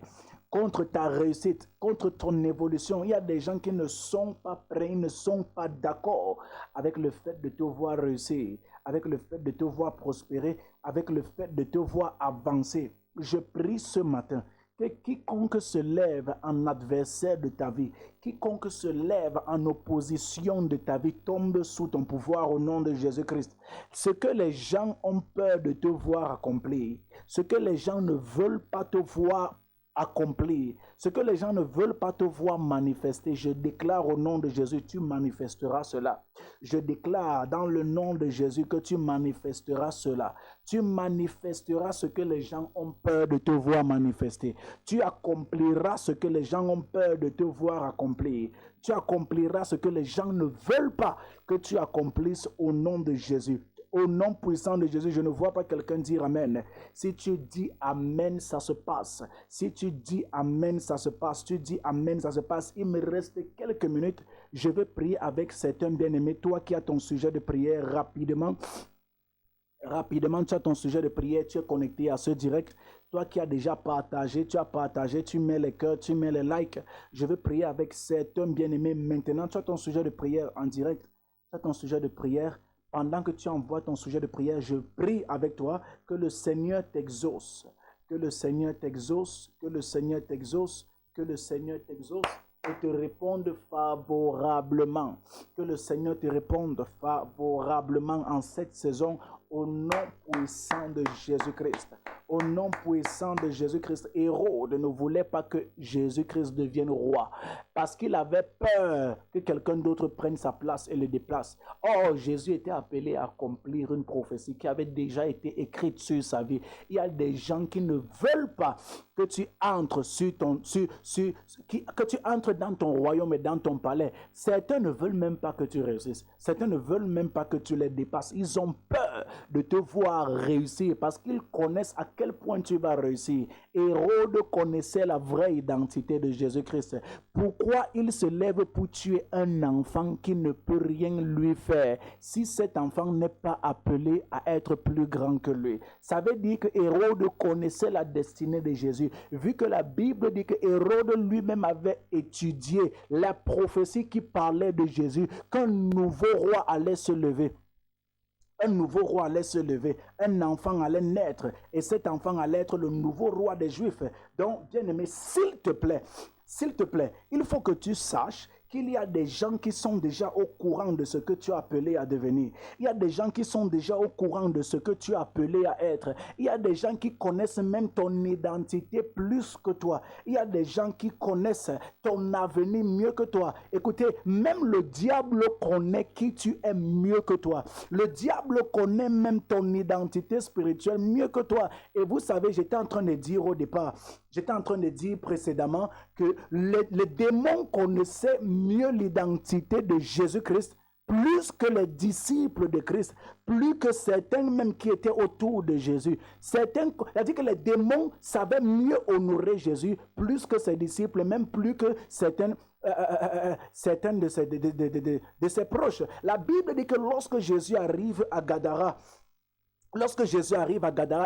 contre ta réussite, contre ton évolution. Il y a des gens qui ne sont pas prêts, ils ne sont pas d'accord avec le fait de te voir réussir, avec le fait de te voir prospérer, avec le fait de te voir avancer. Je prie ce matin que quiconque se lève en adversaire de ta vie, quiconque se lève en opposition de ta vie, tombe sous ton pouvoir au nom de Jésus-Christ. Ce que les gens ont peur de te voir accomplir, ce que les gens ne veulent pas te voir accomplir, ce que les gens ne veulent pas te voir manifester, je déclare au nom de Jésus, tu manifesteras cela. Je déclare dans le nom de Jésus que tu manifesteras cela. Tu manifesteras ce que les gens ont peur de te voir manifester. Tu accompliras ce que les gens ont peur de te voir accomplir. Tu accompliras ce que les gens ne veulent pas que tu accomplisses au nom de Jésus. Au nom puissant de Jésus, je ne vois pas quelqu'un dire Amen. Si tu dis Amen, ça se passe. Si tu dis Amen, ça se passe. Tu dis Amen, ça se passe. Il me reste quelques minutes. Je vais prier avec certains bien-aimés. Toi qui as ton sujet de prière, rapidement, tu as ton sujet de prière, tu es connecté à ce direct. Toi qui as déjà partagé, tu mets les cœurs, tu mets les likes. Je vais prier avec certains bien-aimés maintenant. Tu as ton sujet de prière en direct. Tu as ton sujet de prière. Pendant que tu envoies ton sujet de prière, je prie avec toi que le Seigneur t'exauce, que le Seigneur t'exauce, que le Seigneur t'exauce, que le Seigneur t'exauce et te réponde favorablement. Que le Seigneur te réponde favorablement en cette saison au nom puissant de Jésus-Christ. Au nom puissant de Jésus-Christ, Hérode ne voulait pas que Jésus-Christ devienne roi parce qu'il avait peur que quelqu'un d'autre prenne sa place et le déplace. Or, Jésus était appelé à accomplir une prophétie qui avait déjà été écrite sur sa vie. Il y a des gens qui ne veulent pas que tu entres que tu entres dans ton royaume et dans ton palais. Certains ne veulent même pas que tu réussisses. Certains ne veulent même pas que tu les dépasses. Ils ont peur de te voir réussir parce qu'ils connaissent à quel point tu vas réussir. Hérode connaissait la vraie identité de Jésus-Christ. Pourquoi il se lève pour tuer un enfant qui ne peut rien lui faire si cet enfant n'est pas appelé à être plus grand que lui? Ça veut dire que Hérode connaissait la destinée de Jésus. Vu que la Bible dit que Hérode lui-même avait étudié la prophétie qui parlait de Jésus, qu'un nouveau roi allait se lever. Un nouveau roi allait se lever, un enfant allait naître et cet enfant allait être le nouveau roi des Juifs. Donc, bien-aimé, s'il te plaît, il faut que tu saches qu'il y a des gens qui sont déjà au courant de ce que tu as appelé à devenir. Il y a des gens qui sont déjà au courant de ce que tu as appelé à être. Il y a des gens qui connaissent même ton identité plus que toi. Il y a des gens qui connaissent ton avenir mieux que toi. Écoutez, même le diable connaît qui tu es mieux que toi. Le diable connaît même ton identité spirituelle mieux que toi. Et vous savez, j'étais en train de dire au départ, précédemment que les démons connaissaient mieux l'identité de Jésus-Christ plus que les disciples de Christ, plus que certains même qui étaient autour de Jésus. C'est-à-dire que les démons savaient mieux honorer Jésus plus que ses disciples, même plus que certains de ses proches. La Bible dit que lorsque Jésus arrive à Gadara,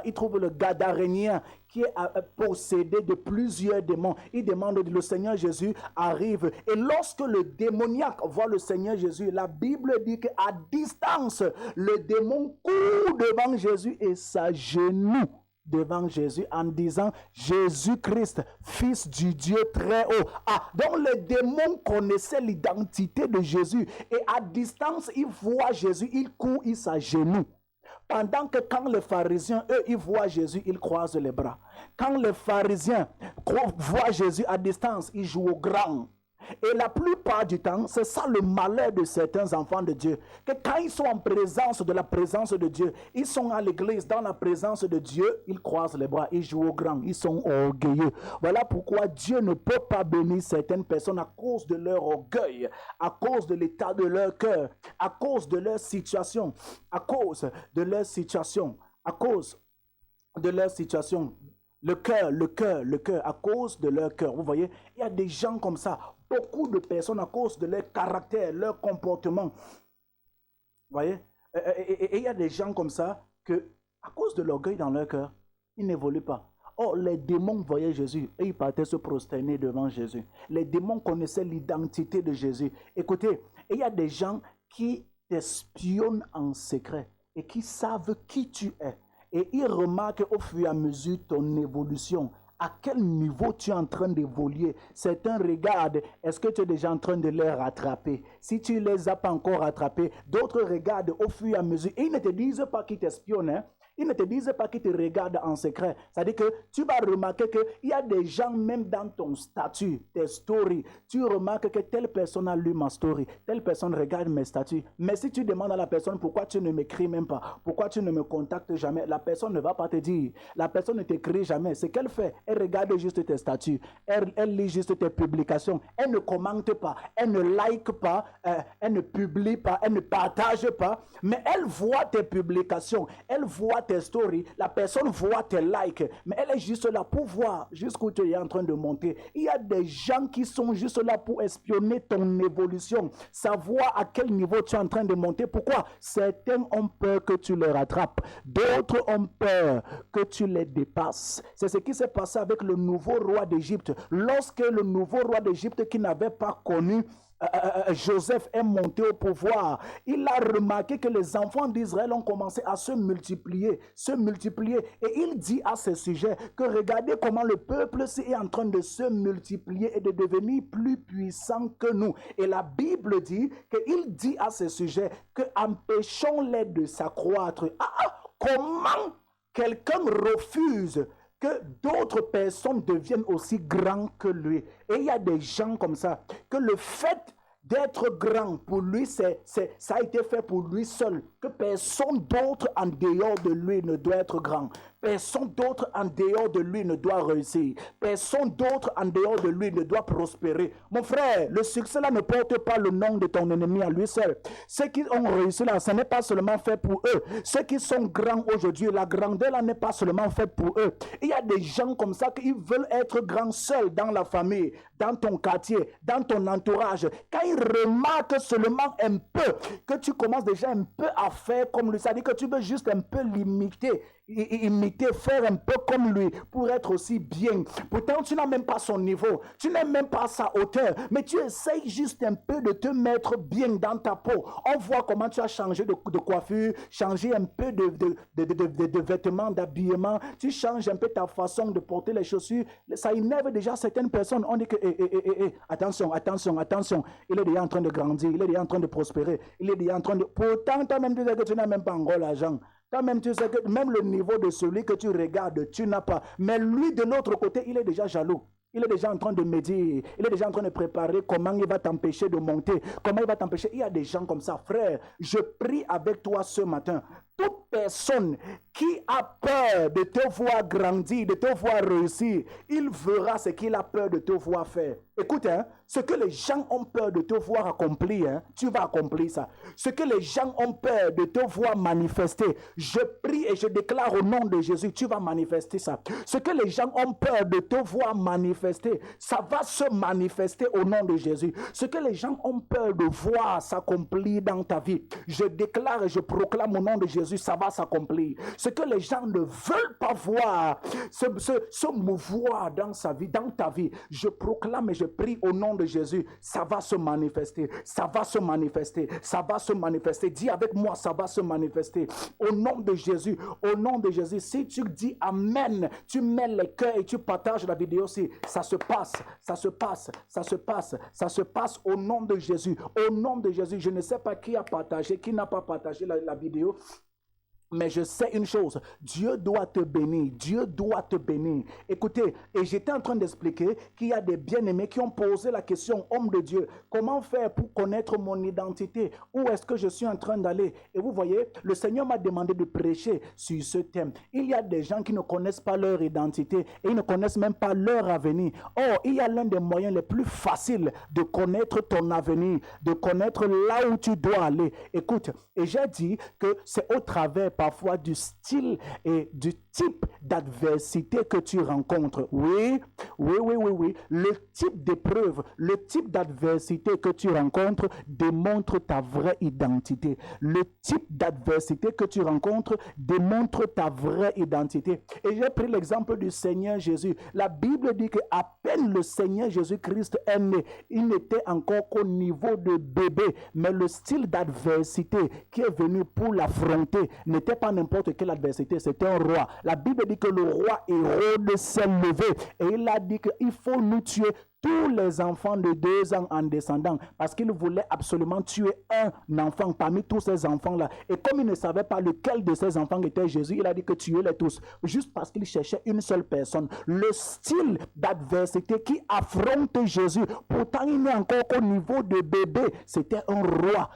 il trouve le Gadarénien qui est possédé de plusieurs démons. Il demande, le Seigneur Jésus arrive. Et lorsque le démoniaque voit le Seigneur Jésus, la Bible dit qu'à distance, le démon court devant Jésus et s'agenouille devant Jésus en disant Jésus-Christ, Fils du Dieu très haut. Donc les démons connaissaient l'identité de Jésus et à distance, ils voient Jésus, ils courent, ils s'agenouillent. Pendant que quand les pharisiens, eux, ils voient Jésus, ils croisent les bras. Quand les pharisiens voient Jésus à distance, ils jouent au grand. Et la plupart du temps, c'est ça le malheur de certains enfants de Dieu. Que quand ils sont en présence de la présence de Dieu, ils sont à l'église, dans la présence de Dieu, ils croisent les bras, ils jouent au grand, ils sont orgueilleux. Voilà pourquoi Dieu ne peut pas bénir certaines personnes à cause de leur orgueil, à cause de l'état de leur cœur, à cause de leur situation, à cause de leur situation. Le cœur, à cause de leur cœur. Vous voyez, il y a des gens comme ça. beaucoup de personnes, à cause de leur caractère, leur comportement, vous voyez, et il y a des gens comme ça que, à cause de l'orgueil dans leur cœur, ils n'évoluent pas. Or, les démons voyaient Jésus et ils partaient se prosterner devant Jésus. Les démons connaissaient l'identité de Jésus. Écoutez, il y a des gens qui t'espionnent en secret et qui savent qui tu es. Et ils remarquent au fur et à mesure ton évolution. À quel niveau tu es en train d'évoluer? Certains regardent, est-ce que tu es déjà en train de les rattraper? Si tu ne les as pas encore rattrapés, d'autres regardent au fur et à mesure. Et ils ne te disent pas qu'ils t'espionnent, hein? Ils ne te disent pas qu'ils te regardent en secret. C'est-à-dire que tu vas remarquer qu'il y a des gens, même dans ton statut, tes stories, tu remarques que telle personne a lu ma story, telle personne regarde mes statuts. Mais si tu demandes à la personne pourquoi tu ne m'écris même pas, pourquoi tu ne me contactes jamais, la personne ne va pas te dire. La personne ne t'écrit jamais. Ce qu'elle fait, elle regarde juste tes statuts, elle lit juste tes publications, elle ne commente pas, elle ne like pas, elle ne publie pas, elle ne partage pas, mais elle voit tes publications, elle voit tes stories, la personne voit tes likes, mais elle est juste là pour voir jusqu'où tu es en train de monter. Il y a des gens qui sont juste là pour espionner ton évolution, savoir à quel niveau tu es en train de monter. Pourquoi? Certains ont peur que tu les rattrapes, d'autres ont peur que tu les dépasses. C'est ce qui s'est passé avec le nouveau roi d'Égypte. Lorsque le nouveau roi d'Égypte, qui n'avait pas connu Joseph, est monté au pouvoir, il a remarqué que les enfants d'Israël ont commencé à se multiplier, et il dit à ce sujet que regardez comment le peuple est en train de se multiplier et de devenir plus puissant que nous. Et la Bible dit qu'il dit à ce sujet que empêchons-les de s'accroître. Comment quelqu'un refuse que d'autres personnes deviennent aussi grands que lui? Et il y a des gens comme ça, que le fait d'être grand pour lui, ça a été fait pour lui seul, que personne d'autre en dehors de lui ne doit être grand. Personne d'autre en dehors de lui ne doit réussir. Personne d'autre en dehors de lui ne doit prospérer. Mon frère, le succès là ne porte pas le nom de ton ennemi à lui seul. Ceux qui ont réussi là, ce n'est pas seulement fait pour eux. Ceux qui sont grands aujourd'hui, la grandeur là n'est pas seulement faite pour eux. Il y a des gens comme ça qui veulent être grands seuls dans la famille, dans ton quartier, dans ton entourage. Quand ils remarquent seulement un peu, que tu commences déjà un peu à faire comme lui, ça dit que tu veux juste un peu imiter, faire un peu comme lui pour être aussi bien. Pourtant, tu n'as même pas son niveau, tu n'as même pas sa hauteur, mais tu essayes juste un peu de te mettre bien dans ta peau. On voit comment tu as changé de coiffure, changé un peu de vêtements, d'habillement, tu changes un peu ta façon de porter les chaussures. Ça énerve déjà certaines personnes. On dit que attention, il est déjà en train de grandir, il est déjà en train de prospérer, il est déjà en train de... Pourtant, toi-même, tu sais que tu n'as même pas encore l'argent. Toi-même, tu sais que même le niveau de celui que tu regardes, tu n'as pas. Mais lui, de l'autre côté, il est déjà jaloux. Il est déjà en train de médire. Il est déjà en train de préparer comment il va t'empêcher de monter. Comment il va t'empêcher. Il y a des gens comme ça. Frère, je prie avec toi ce matin. Toute personne qui a peur de te voir grandir, de te voir réussir, il verra ce qu'il a peur de te voir faire. Écoute, ce que les gens ont peur de te voir accomplir, tu vas accomplir ça. Ce que les gens ont peur de te voir manifester, je prie et je déclare au nom de Jésus, tu vas manifester ça. Ce que les gens ont peur de te voir manifester, ça va se manifester au nom de Jésus. Ce que les gens ont peur de voir s'accomplir dans ta vie, je déclare et je proclame au nom de Jésus, ça va s'accomplir. Ce que les gens ne veulent pas voir se mouvoir dans sa vie, dans ta vie, je proclame et je prie au nom de Jésus, ça va se manifester, ça va se manifester, ça va se manifester. Dis avec moi, ça va se manifester au nom de Jésus, au nom de Jésus. Si tu dis amen, tu mets les cœurs et tu partages la vidéo aussi, ça se passe, ça se passe, ça se passe, ça se passe au nom de Jésus, au nom de Jésus. Je ne sais pas qui a partagé, qui n'a pas partagé la vidéo. Mais je sais une chose, Dieu doit te bénir, Dieu doit te bénir. Écoutez, et j'étais en train d'expliquer qu'il y a des bien-aimés qui ont posé la question, homme de Dieu, comment faire pour connaître mon identité? Où est-ce que je suis en train d'aller? Et vous voyez, le Seigneur m'a demandé de prêcher sur ce thème. Il y a des gens qui ne connaissent pas leur identité et ils ne connaissent même pas leur avenir. Or, il y a l'un des moyens les plus faciles de connaître ton avenir, de connaître là où tu dois aller. Écoute, et j'ai dit que c'est au travers, parfois du style et du type d'adversité que tu rencontres. Oui. Le type d'épreuve, le type d'adversité que tu rencontres démontre ta vraie identité. Le type d'adversité que tu rencontres démontre ta vraie identité. Et j'ai pris l'exemple du Seigneur Jésus. La Bible dit qu'à peine le Seigneur Jésus-Christ est né, il n'était encore qu'au niveau de bébé, mais le style d'adversité qui est venu pour l'affronter n'était pas n'importe quelle adversité, c'était un roi. La Bible dit que le roi Hérode s'est levé et il a dit qu'il faut nous tuer tous les enfants de 2 ans en descendant, parce qu'il voulait absolument tuer un enfant parmi tous ces enfants-là. Et comme il ne savait pas lequel de ces enfants était Jésus, il a dit que tuez-les tous, juste parce qu'il cherchait une seule personne. Le style d'adversité qui affronte Jésus, pourtant il n'est encore qu'au niveau de bébé, c'était un roi,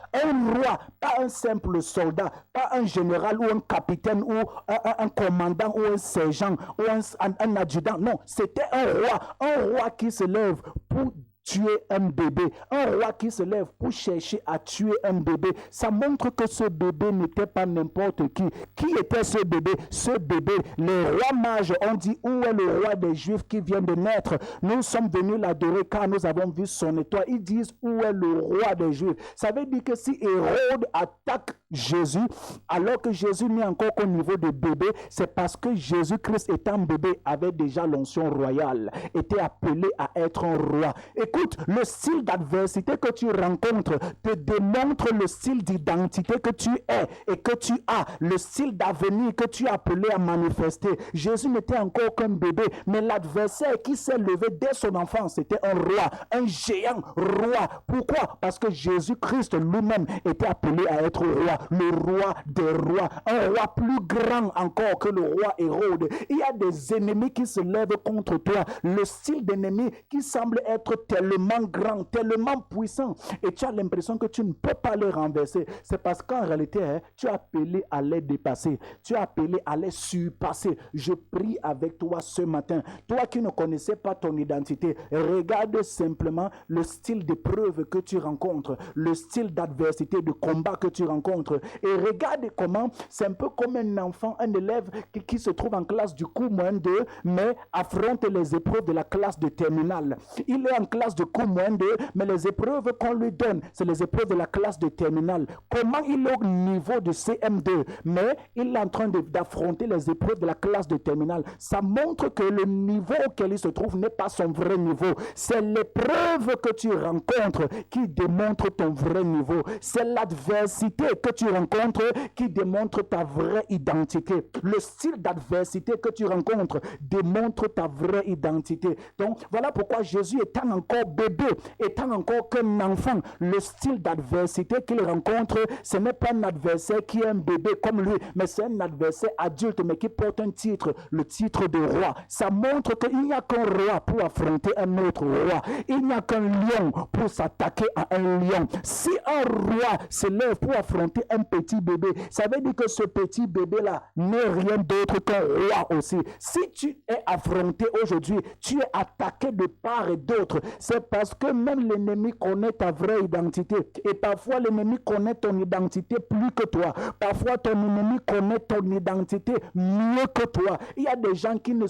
pas un simple soldat, pas un général ou un capitaine ou un commandant ou un sergent ou un adjudant. Non, c'était un roi qui se lève pour tuer un bébé, un roi qui se lève pour chercher à tuer un bébé. Ça montre que ce bébé n'était pas n'importe qui. Qui était ce bébé? Ce bébé, les rois mages ont dit, où est le roi des Juifs qui vient de naître? Nous sommes venus l'adorer car nous avons vu son étoile. Ils disent, où est le roi des Juifs? Ça veut dire que si Hérode attaque Jésus, alors que Jésus n'est encore qu'au niveau de bébé, c'est parce que Jésus-Christ étant bébé avait déjà l'onction royale, était appelé à être un roi. Écoute, le style d'adversité que tu rencontres te démontre le style d'identité que tu es et que tu as, le style d'avenir que tu es appelé à manifester. Jésus n'était encore qu'un bébé, mais l'adversaire qui s'est levé dès son enfance, c'était un roi, un géant roi. Pourquoi? Parce que Jésus-Christ lui-même était appelé à être roi, le roi des rois, un roi plus grand encore que le roi Hérode. Il y a des ennemis qui se lèvent contre toi, le style d'ennemi qui semble être tellement grand, tellement puissant, et tu as l'impression que tu ne peux pas les renverser. C'est parce qu'en réalité, tu es appelé à les dépasser, tu es appelé à les surpasser. Je prie avec toi ce matin, toi qui ne connaissais pas ton identité, regarde simplement le style d'épreuve que tu rencontres, le style d'adversité, de combat que tu rencontres, et regarde comment c'est un peu comme un enfant, un élève qui se trouve en classe du cours moins 2, mais affronte les épreuves de la classe de terminale. Il est en classe de cours moins 2, mais les épreuves qu'on lui donne, c'est les épreuves de la classe de terminale. Comment il est au niveau de CM2, mais il est en train d'affronter les épreuves de la classe de terminale. Ça montre que le niveau auquel il se trouve n'est pas son vrai niveau. C'est l'épreuve que tu rencontres qui démontre ton vrai niveau. C'est l'adversité que tu rencontres qui démontre ta vraie identité. Le style d'adversité que tu rencontres démontre ta vraie identité. Donc, voilà pourquoi Jésus, étant encore bébé, étant encore qu'un enfant, le style d'adversité qu'il rencontre, ce n'est pas un adversaire qui est un bébé comme lui, mais c'est un adversaire adulte, mais qui porte un titre, le titre de roi. Ça montre qu'il n'y a qu'un roi pour affronter un autre roi. Il n'y a qu'un lion pour s'attaquer à un lion. Si un roi se lève pour affronter un petit bébé, ça veut dire que ce petit bébé-là n'est rien d'autre qu'un roi aussi. Si tu es affronté aujourd'hui, tu es attaqué de part et d'autre, c'est parce que même l'ennemi connaît ta vraie identité. Et parfois, l'ennemi connaît ton identité plus que toi. Parfois, ton ennemi connaît ton identité mieux que toi. Il y a des gens qui ils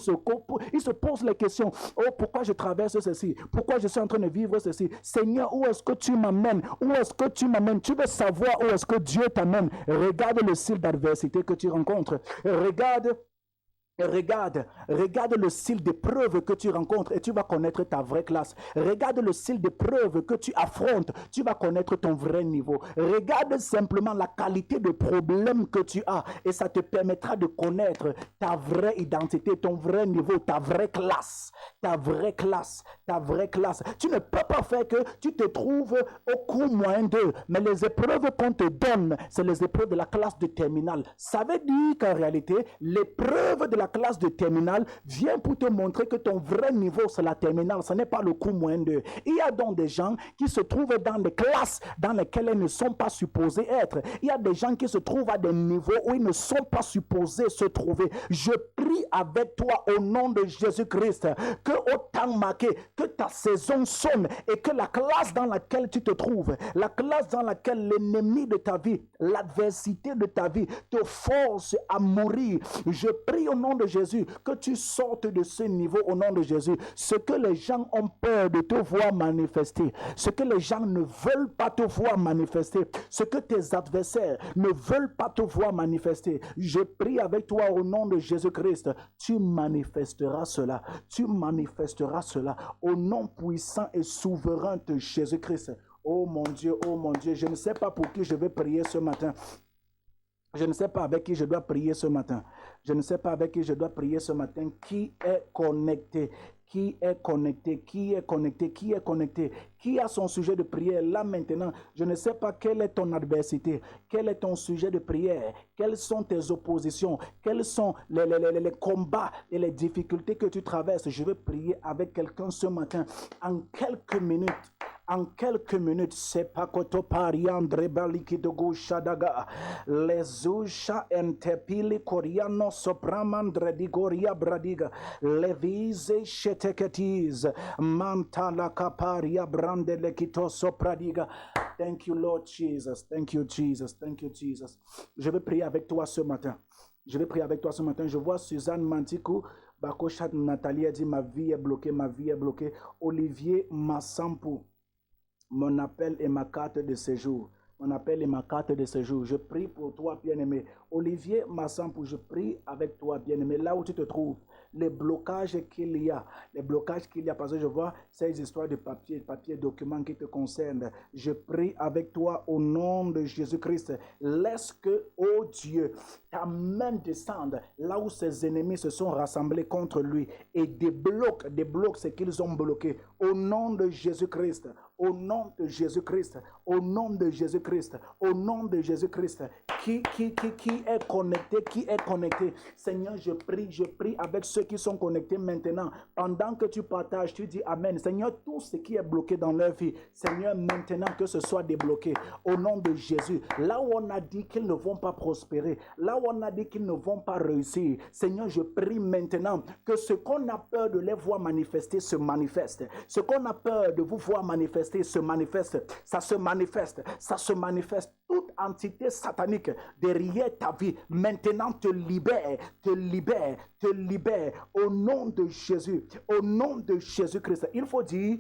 se posent les questions. Oh, pourquoi je traverse ceci? Pourquoi je suis en train de vivre ceci? Seigneur, où est-ce que tu m'amènes? Où est-ce que tu m'amènes? Tu veux savoir où est-ce que Dieu t'amène? Regarde le style d'adversité que tu rencontres. Regarde le style d'épreuve que tu rencontres et tu vas connaître ta vraie classe. Regarde le style d'épreuve que tu affrontes, tu vas connaître ton vrai niveau. Regarde simplement la qualité de problème que tu as et ça te permettra de connaître ta vraie identité, ton vrai niveau, ta vraie classe. Ta vraie classe. Tu ne peux pas faire que tu te trouves au cours moins 2, mais les épreuves qu'on te donne, c'est les épreuves de la classe de terminale. Ça veut dire qu'en réalité, l'épreuve de la classe de terminale vient pour te montrer que ton vrai niveau, c'est la terminale. Ce n'est pas le cours moyen 2. Il y a donc des gens qui se trouvent dans des classes dans lesquelles ils ne sont pas supposés être. Il y a des gens qui se trouvent à des niveaux où ils ne sont pas supposés se trouver. Je prie avec toi au nom de Jésus-Christ que au temps marqué, que ta saison sonne et que la classe dans laquelle tu te trouves, la classe dans laquelle l'ennemi de ta vie, l'adversité de ta vie te force à mourir. Je prie au nom de Jésus que tu sortes de ce niveau au nom de Jésus. Ce que les gens ont peur de te voir manifester, ce que les gens ne veulent pas te voir manifester, ce que tes adversaires ne veulent pas te voir manifester, je prie avec toi au nom de Jésus-Christ, tu manifesteras cela, tu manifesteras cela au nom puissant et souverain de Jésus-Christ. Oh mon Dieu, je ne sais pas pour qui je vais prier ce matin. Je ne sais pas avec qui je dois prier ce matin. Je ne sais pas avec qui je dois prier ce matin. Qui est connecté? Qui est connecté? Qui est connecté? Qui est connecté? Qui a son sujet de prière là maintenant? Je ne sais pas quelle est ton adversité. Quel est ton sujet de prière? Quelles sont tes oppositions? Quels sont les combats et les difficultés que tu traverses? Je veux prier avec quelqu'un ce matin. En quelques minutes. En quelques minutes, c'est pas koto pariandre baliki de shadaga. Les usha entepili coriano sopramandre di goria bradiga. Levise sheteketiz. Mantala caparia brande lekito sopradiga. Thank you, Lord Jesus. Thank you, Jesus. Thank you, Jesus. Je vais prier avec toi ce matin. Je vais prier avec toi ce matin. Je vois Suzanne Mantikou. Bakoshat Nathalie a dit ma vie est bloquée, ma vie est bloquée. Olivier Massampou. Mon appel et ma carte de séjour. Mon appel et ma carte de séjour. Je prie pour toi, bien-aimé. Olivier Massampou, je prie avec toi, bien-aimé. Là où tu te trouves, les blocages qu'il y a, parce que je vois ces histoires de papier, documents qui te concernent. Je prie avec toi au nom de Jésus-Christ. Laisse que, oh Dieu, ta main descende là où ses ennemis se sont rassemblés contre lui et débloque ce qu'ils ont bloqué. Au nom de Jésus-Christ, au nom de Jésus-Christ, au nom de Jésus-Christ, au nom de Jésus-Christ, qui est connecté, Seigneur, je prie avec ceux qui sont connectés maintenant. Pendant que tu partages, tu dis Amen. Seigneur, tout ce qui est bloqué dans leur vie, Seigneur, maintenant que ce soit débloqué. Au nom de Jésus, là où on a dit qu'ils ne vont pas prospérer, là où on a dit qu'ils ne vont pas réussir, Seigneur, je prie maintenant que ce qu'on a peur de les voir manifester se manifeste. Ce qu'on a peur de vous voir manifester se manifeste. Ça se manifeste. Ça se manifeste. Toute entité satanique derrière ta vie, maintenant te libère, te libère, te libère. Au nom de Jésus, au nom de Jésus-Christ. Il faut dire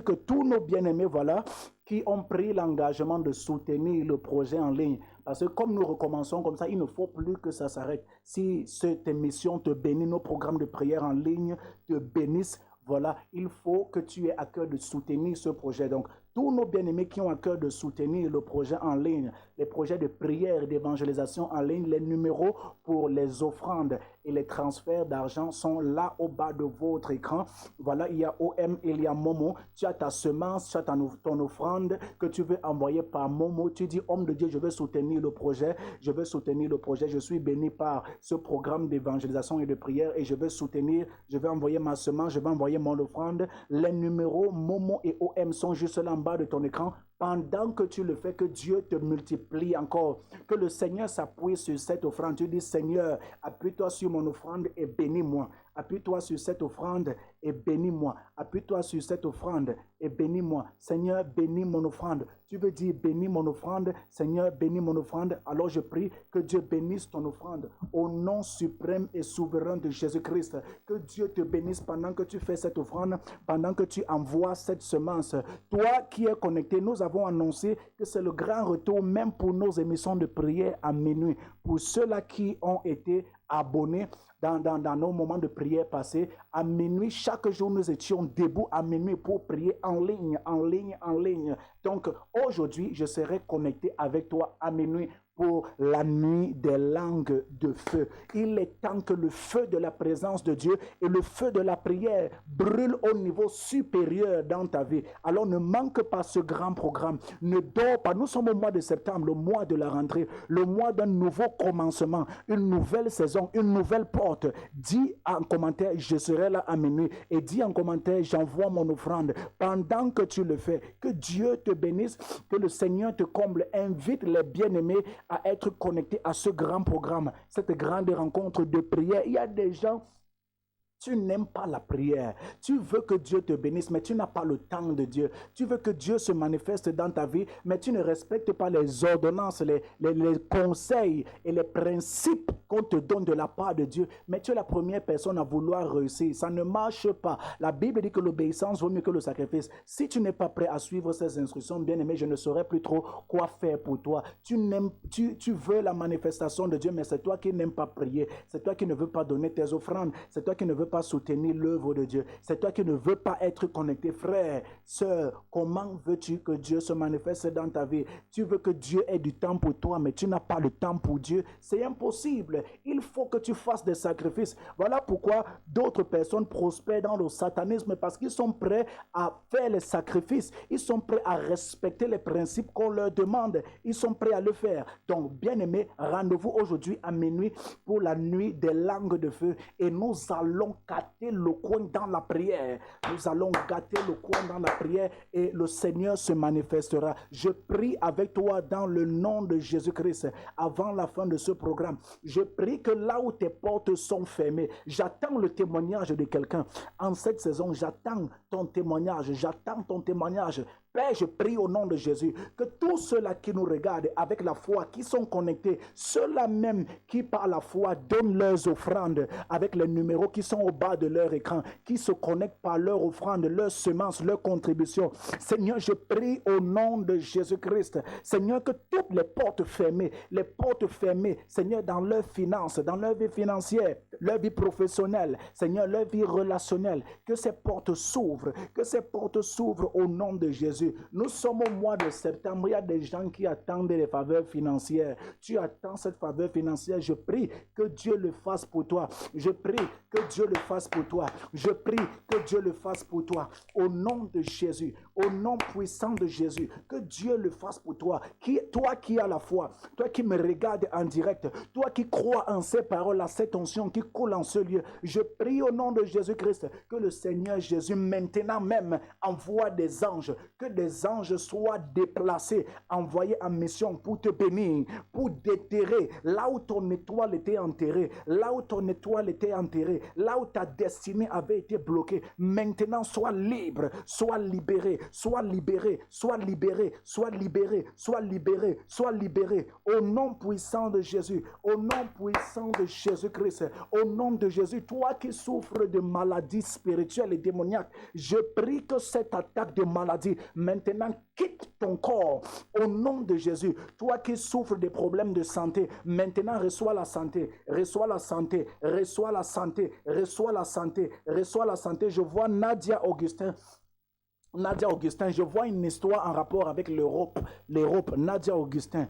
que tous nos bien-aimés, voilà, qui ont pris l'engagement de soutenir le projet en ligne. Parce que comme nous recommençons comme ça, il ne faut plus que ça s'arrête. Si cette émission te bénit, nos programmes de prière en ligne te bénissent, voilà, il faut que tu aies à cœur de soutenir ce projet. Donc, tous nos bien-aimés qui ont à cœur de soutenir le projet en ligne, les projets de prière et d'évangélisation en ligne, les numéros pour les offrandes et les transferts d'argent sont là au bas de votre écran. Voilà, il y a OM, il y a Momo. Tu as ta semence, tu as ton offrande que tu veux envoyer par Momo. Tu dis, homme de Dieu, je veux soutenir le projet. Je veux soutenir le projet. Je suis béni par ce programme d'évangélisation et de prière et je veux soutenir. Je vais envoyer ma semence, je vais envoyer mon offrande. Les numéros Momo et OM sont juste là en bas de ton écran. Pendant que tu le fais, que Dieu te multiplie encore, que le Seigneur s'appuie sur cette offrande. Tu dis, Seigneur, appuie-toi sur mon offrande et bénis-moi. Appuie-toi sur cette offrande et bénis-moi. Appuie-toi sur cette offrande et bénis-moi. Seigneur, bénis mon offrande. Tu veux dire, bénis mon offrande. Seigneur, bénis mon offrande. Alors je prie que Dieu bénisse ton offrande. Au nom suprême et souverain de Jésus-Christ. Que Dieu te bénisse pendant que tu fais cette offrande, pendant que tu envoies cette semence. Toi qui es connecté, nous avons annoncé que c'est le grand retour même pour nos émissions de prière à minuit. Pour ceux-là qui ont été abonnés dans nos moments de prière passés, à minuit, chaque jour, nous étions debout à minuit pour prier en ligne. Donc, aujourd'hui, je serai connecté avec toi à minuit pour la nuit des langues de feu. Il est temps que le feu de la présence de Dieu et le feu de la prière brûlent au niveau supérieur dans ta vie. Alors ne manque pas ce grand programme. Ne dors pas. Nous sommes au mois de septembre, le mois de la rentrée, le mois d'un nouveau commencement, une nouvelle saison, une nouvelle porte. Dis en commentaire, je serai là à minuit. Et dis en commentaire, j'envoie mon offrande. Pendant que tu le fais, que Dieu te bénisse, que le Seigneur te comble. Invite les bien-aimés à être connectés à ce grand programme, cette grande rencontre de prière. Il y a des gens, tu n'aimes pas la prière. Tu veux que Dieu te bénisse, mais tu n'as pas le temps de Dieu. Tu veux que Dieu se manifeste dans ta vie, mais tu ne respectes pas les ordonnances, les conseils et les principes qu'on te donne de la part de Dieu. Mais tu es la première personne à vouloir réussir. Ça ne marche pas. La Bible dit que l'obéissance vaut mieux que le sacrifice. Si tu n'es pas prêt à suivre ces instructions, bien aimé, je ne saurais plus trop quoi faire pour toi. Tu veux la manifestation de Dieu, mais c'est toi qui n'aimes pas prier. C'est toi qui ne veux pas donner tes offrandes. C'est toi qui ne veux pas soutenir l'œuvre de Dieu. C'est toi qui ne veux pas être connecté. Frère, sœur, comment veux-tu que Dieu se manifeste dans ta vie? Tu veux que Dieu ait du temps pour toi, mais tu n'as pas le temps pour Dieu. C'est impossible. Il faut que tu fasses des sacrifices. Voilà pourquoi d'autres personnes prospèrent dans le satanisme, parce qu'ils sont prêts à faire les sacrifices. Ils sont prêts à respecter les principes qu'on leur demande. Ils sont prêts à le faire. Donc, bien-aimés, rendez-vous aujourd'hui à minuit pour la nuit des langues de feu. Et nous allons gâter le coin dans la prière. Nous allons gâter le coin dans la prière et le Seigneur se manifestera. Je prie avec toi dans le nom de Jésus-Christ avant la fin de ce programme. Je prie que là où tes portes sont fermées, j'attends le témoignage de quelqu'un. En cette saison, j'attends ton témoignage. J'attends ton témoignage. Père, je prie au nom de Jésus que tous ceux-là qui nous regardent avec la foi, qui sont connectés, ceux-là même qui par la foi donnent leurs offrandes avec les numéros qui sont au bas de leur écran, qui se connectent par leurs offrandes, leurs semences, leurs contributions. Seigneur, je prie au nom de Jésus-Christ. Seigneur, que toutes les portes fermées, Seigneur, dans leurs finances, dans leur vie financière, leur vie professionnelle, Seigneur, leur vie relationnelle, que ces portes s'ouvrent, au nom de Jésus. Nous sommes au mois de septembre, il y a des gens qui attendent les faveurs financières. Tu attends cette faveur financière, je prie que Dieu le fasse pour toi. Je prie que Dieu le fasse pour toi. Je prie que Dieu le fasse pour toi. Au nom de Jésus, au nom puissant de Jésus, que Dieu le fasse pour toi. Toi qui as la foi, toi qui me regardes en direct, toi qui crois en ces paroles, à cette onction qui coule en ce lieu, je prie au nom de Jésus-Christ que le Seigneur Jésus maintenant même envoie des anges, que des anges soient déplacés, envoyés en mission pour te bénir, pour déterrer là où ton étoile était enterrée, là où ta destinée avait été bloquée. Maintenant, sois libre, sois libéré, au nom puissant de Jésus, au nom puissant de Jésus-Christ, au nom de Jésus. Toi qui souffres de maladies spirituelles et démoniaques, je prie que cette attaque de maladie maintenant quitte ton corps au nom de Jésus. Toi qui souffres des problèmes de santé, maintenant reçois la santé. Je vois Nadia Augustin, je vois une histoire en rapport avec l'Europe. Nadia Augustin.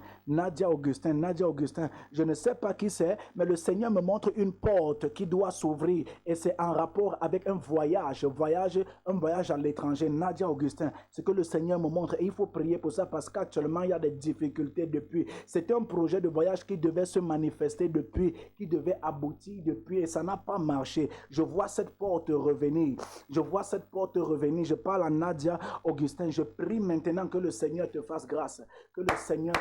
Je ne sais pas qui c'est, mais le Seigneur me montre une porte qui doit s'ouvrir et c'est en rapport avec un voyage à l'étranger. Nadia Augustin, c'est que le Seigneur me montre et il faut prier pour ça parce qu'actuellement il y a des difficultés depuis. C'était un projet de voyage qui devait se manifester depuis, qui devait aboutir depuis et ça n'a pas marché. Je vois cette porte revenir. Je parle à Nadia Augustin, je prie maintenant que le Seigneur te fasse grâce, que le Seigneur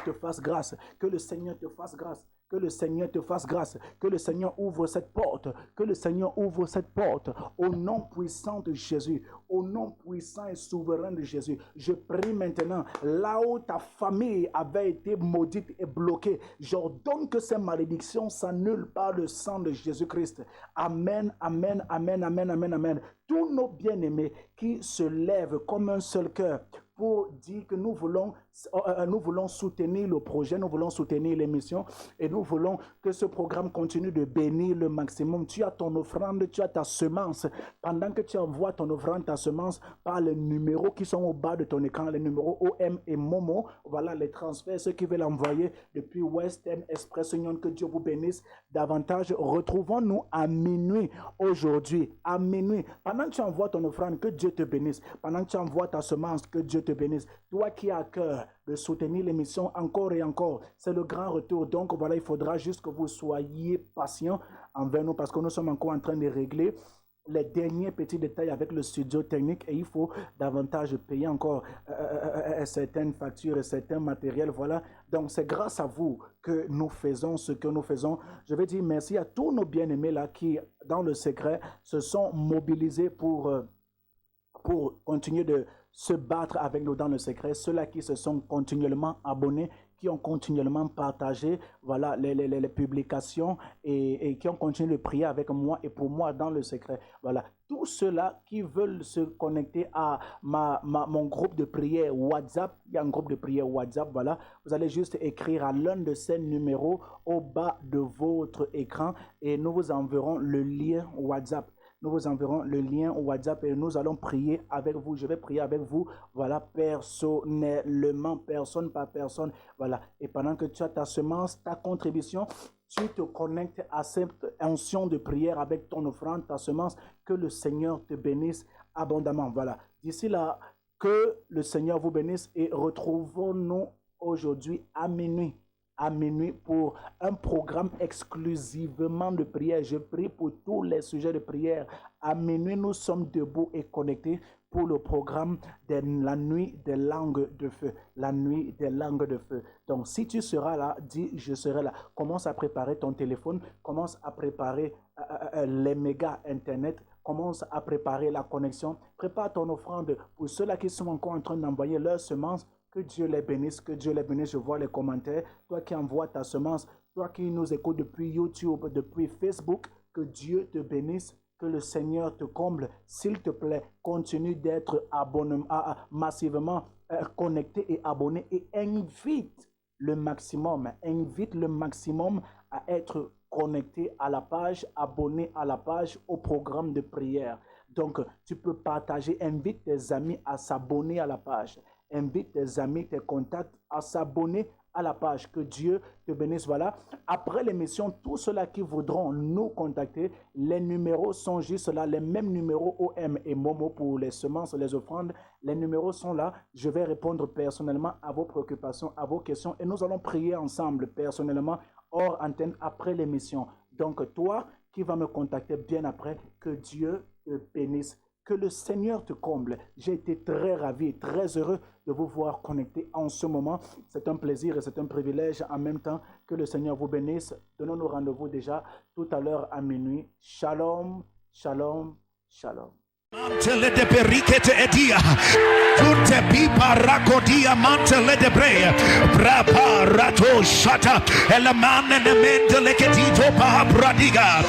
ouvre cette porte, au nom puissant de Jésus, au nom puissant et souverain de Jésus. Je prie maintenant, là où ta famille avait été maudite et bloquée, j'ordonne que ces malédictions s'annulent par le sang de Jésus-Christ. Amen, amen, amen, amen, amen, amen. Tous nos bien-aimés qui se lèvent comme un seul cœur pour dire que nous voulons Nous voulons soutenir le projet, nous voulons soutenir l'émission et nous voulons que ce programme continue de bénir le maximum. Tu as ton offrande, tu as ta semence. Pendant que tu envoies ton offrande, ta semence, par les numéros qui sont au bas de ton écran, les numéros OM et Momo, voilà les transferts, ceux qui veulent envoyer depuis Western Express Union, que Dieu vous bénisse davantage. Retrouvons-nous à minuit aujourd'hui, à minuit. Pendant que tu envoies ton offrande, que Dieu te bénisse. Pendant que tu envoies ta semence, que Dieu te bénisse. Toi qui as à cœur de soutenir l'émission encore et encore, c'est le grand retour. Donc voilà, il faudra juste que vous soyez patients envers nous parce que nous sommes encore en train de régler les derniers petits détails avec le studio technique et il faut davantage payer encore certaines factures et certains matériels. Voilà, donc c'est grâce à vous que nous faisons ce que nous faisons. Je vais dire merci à tous nos bien-aimés là qui, dans le secret, se sont mobilisés pour continuer de se battre avec nous dans le secret, ceux-là qui se sont continuellement abonnés, qui ont continuellement partagé voilà, les publications et qui ont continué de prier avec moi et pour moi dans le secret. Voilà, tous ceux-là qui veulent se connecter à mon groupe de prière WhatsApp, il y a un groupe de prière WhatsApp, voilà, vous allez juste écrire à l'un de ces numéros au bas de votre écran et nous vous enverrons le lien WhatsApp. Nous vous enverrons le lien au WhatsApp et nous allons prier avec vous. Je vais prier avec vous, voilà, personnellement, personne par personne. Voilà. Et pendant que tu as ta semence, ta contribution, tu te connectes à cette onction de prière avec ton offrande, ta semence, que le Seigneur te bénisse abondamment. Voilà. D'ici là, que le Seigneur vous bénisse et retrouvons-nous aujourd'hui à minuit. À minuit pour un programme exclusivement de prière. Je prie pour tous les sujets de prière. À minuit, nous sommes debout et connectés pour le programme de la nuit des langues de feu. La nuit des langues de feu. Donc, si tu seras là, dis « je serai là ». Commence à préparer ton téléphone. Commence à préparer les mégas Internet. Commence à préparer la connexion. Prépare ton offrande pour ceux-là qui sont encore en train d'envoyer leurs semences. Que Dieu les bénisse, que Dieu les bénisse. Je vois les commentaires. Toi qui envoies ta semence, toi qui nous écoutes depuis YouTube, depuis Facebook, que Dieu te bénisse, que le Seigneur te comble. S'il te plaît, continue d'être massivement connecté et abonné et invite le maximum à être connecté à la page, abonné à la page, au programme de prière. Donc, tu peux partager, invite tes amis à s'abonner à la page. Invite tes amis, tes contacts à s'abonner à la page. Que Dieu te bénisse. Voilà. Après l'émission, tous ceux-là qui voudront nous contacter, les numéros sont juste là, les mêmes numéros OM et Momo pour les semences, les offrandes. Les numéros sont là. Je vais répondre personnellement à vos préoccupations, à vos questions et nous allons prier ensemble personnellement hors antenne après l'émission. Donc toi qui vas me contacter bien après, que Dieu te bénisse. Que le Seigneur te comble. J'ai été très ravi, très heureux de vous voir connectés en ce moment. C'est un plaisir et c'est un privilège en même temps. Que le Seigneur vous bénisse. Donnons-nous rendez-vous déjà tout à l'heure à minuit. Shalom, shalom, shalom. Mantele de perikete edia, tunte pipa rakodia mantele de bre, brapa rato shata, elemane ne mendele ketito pa bradiga,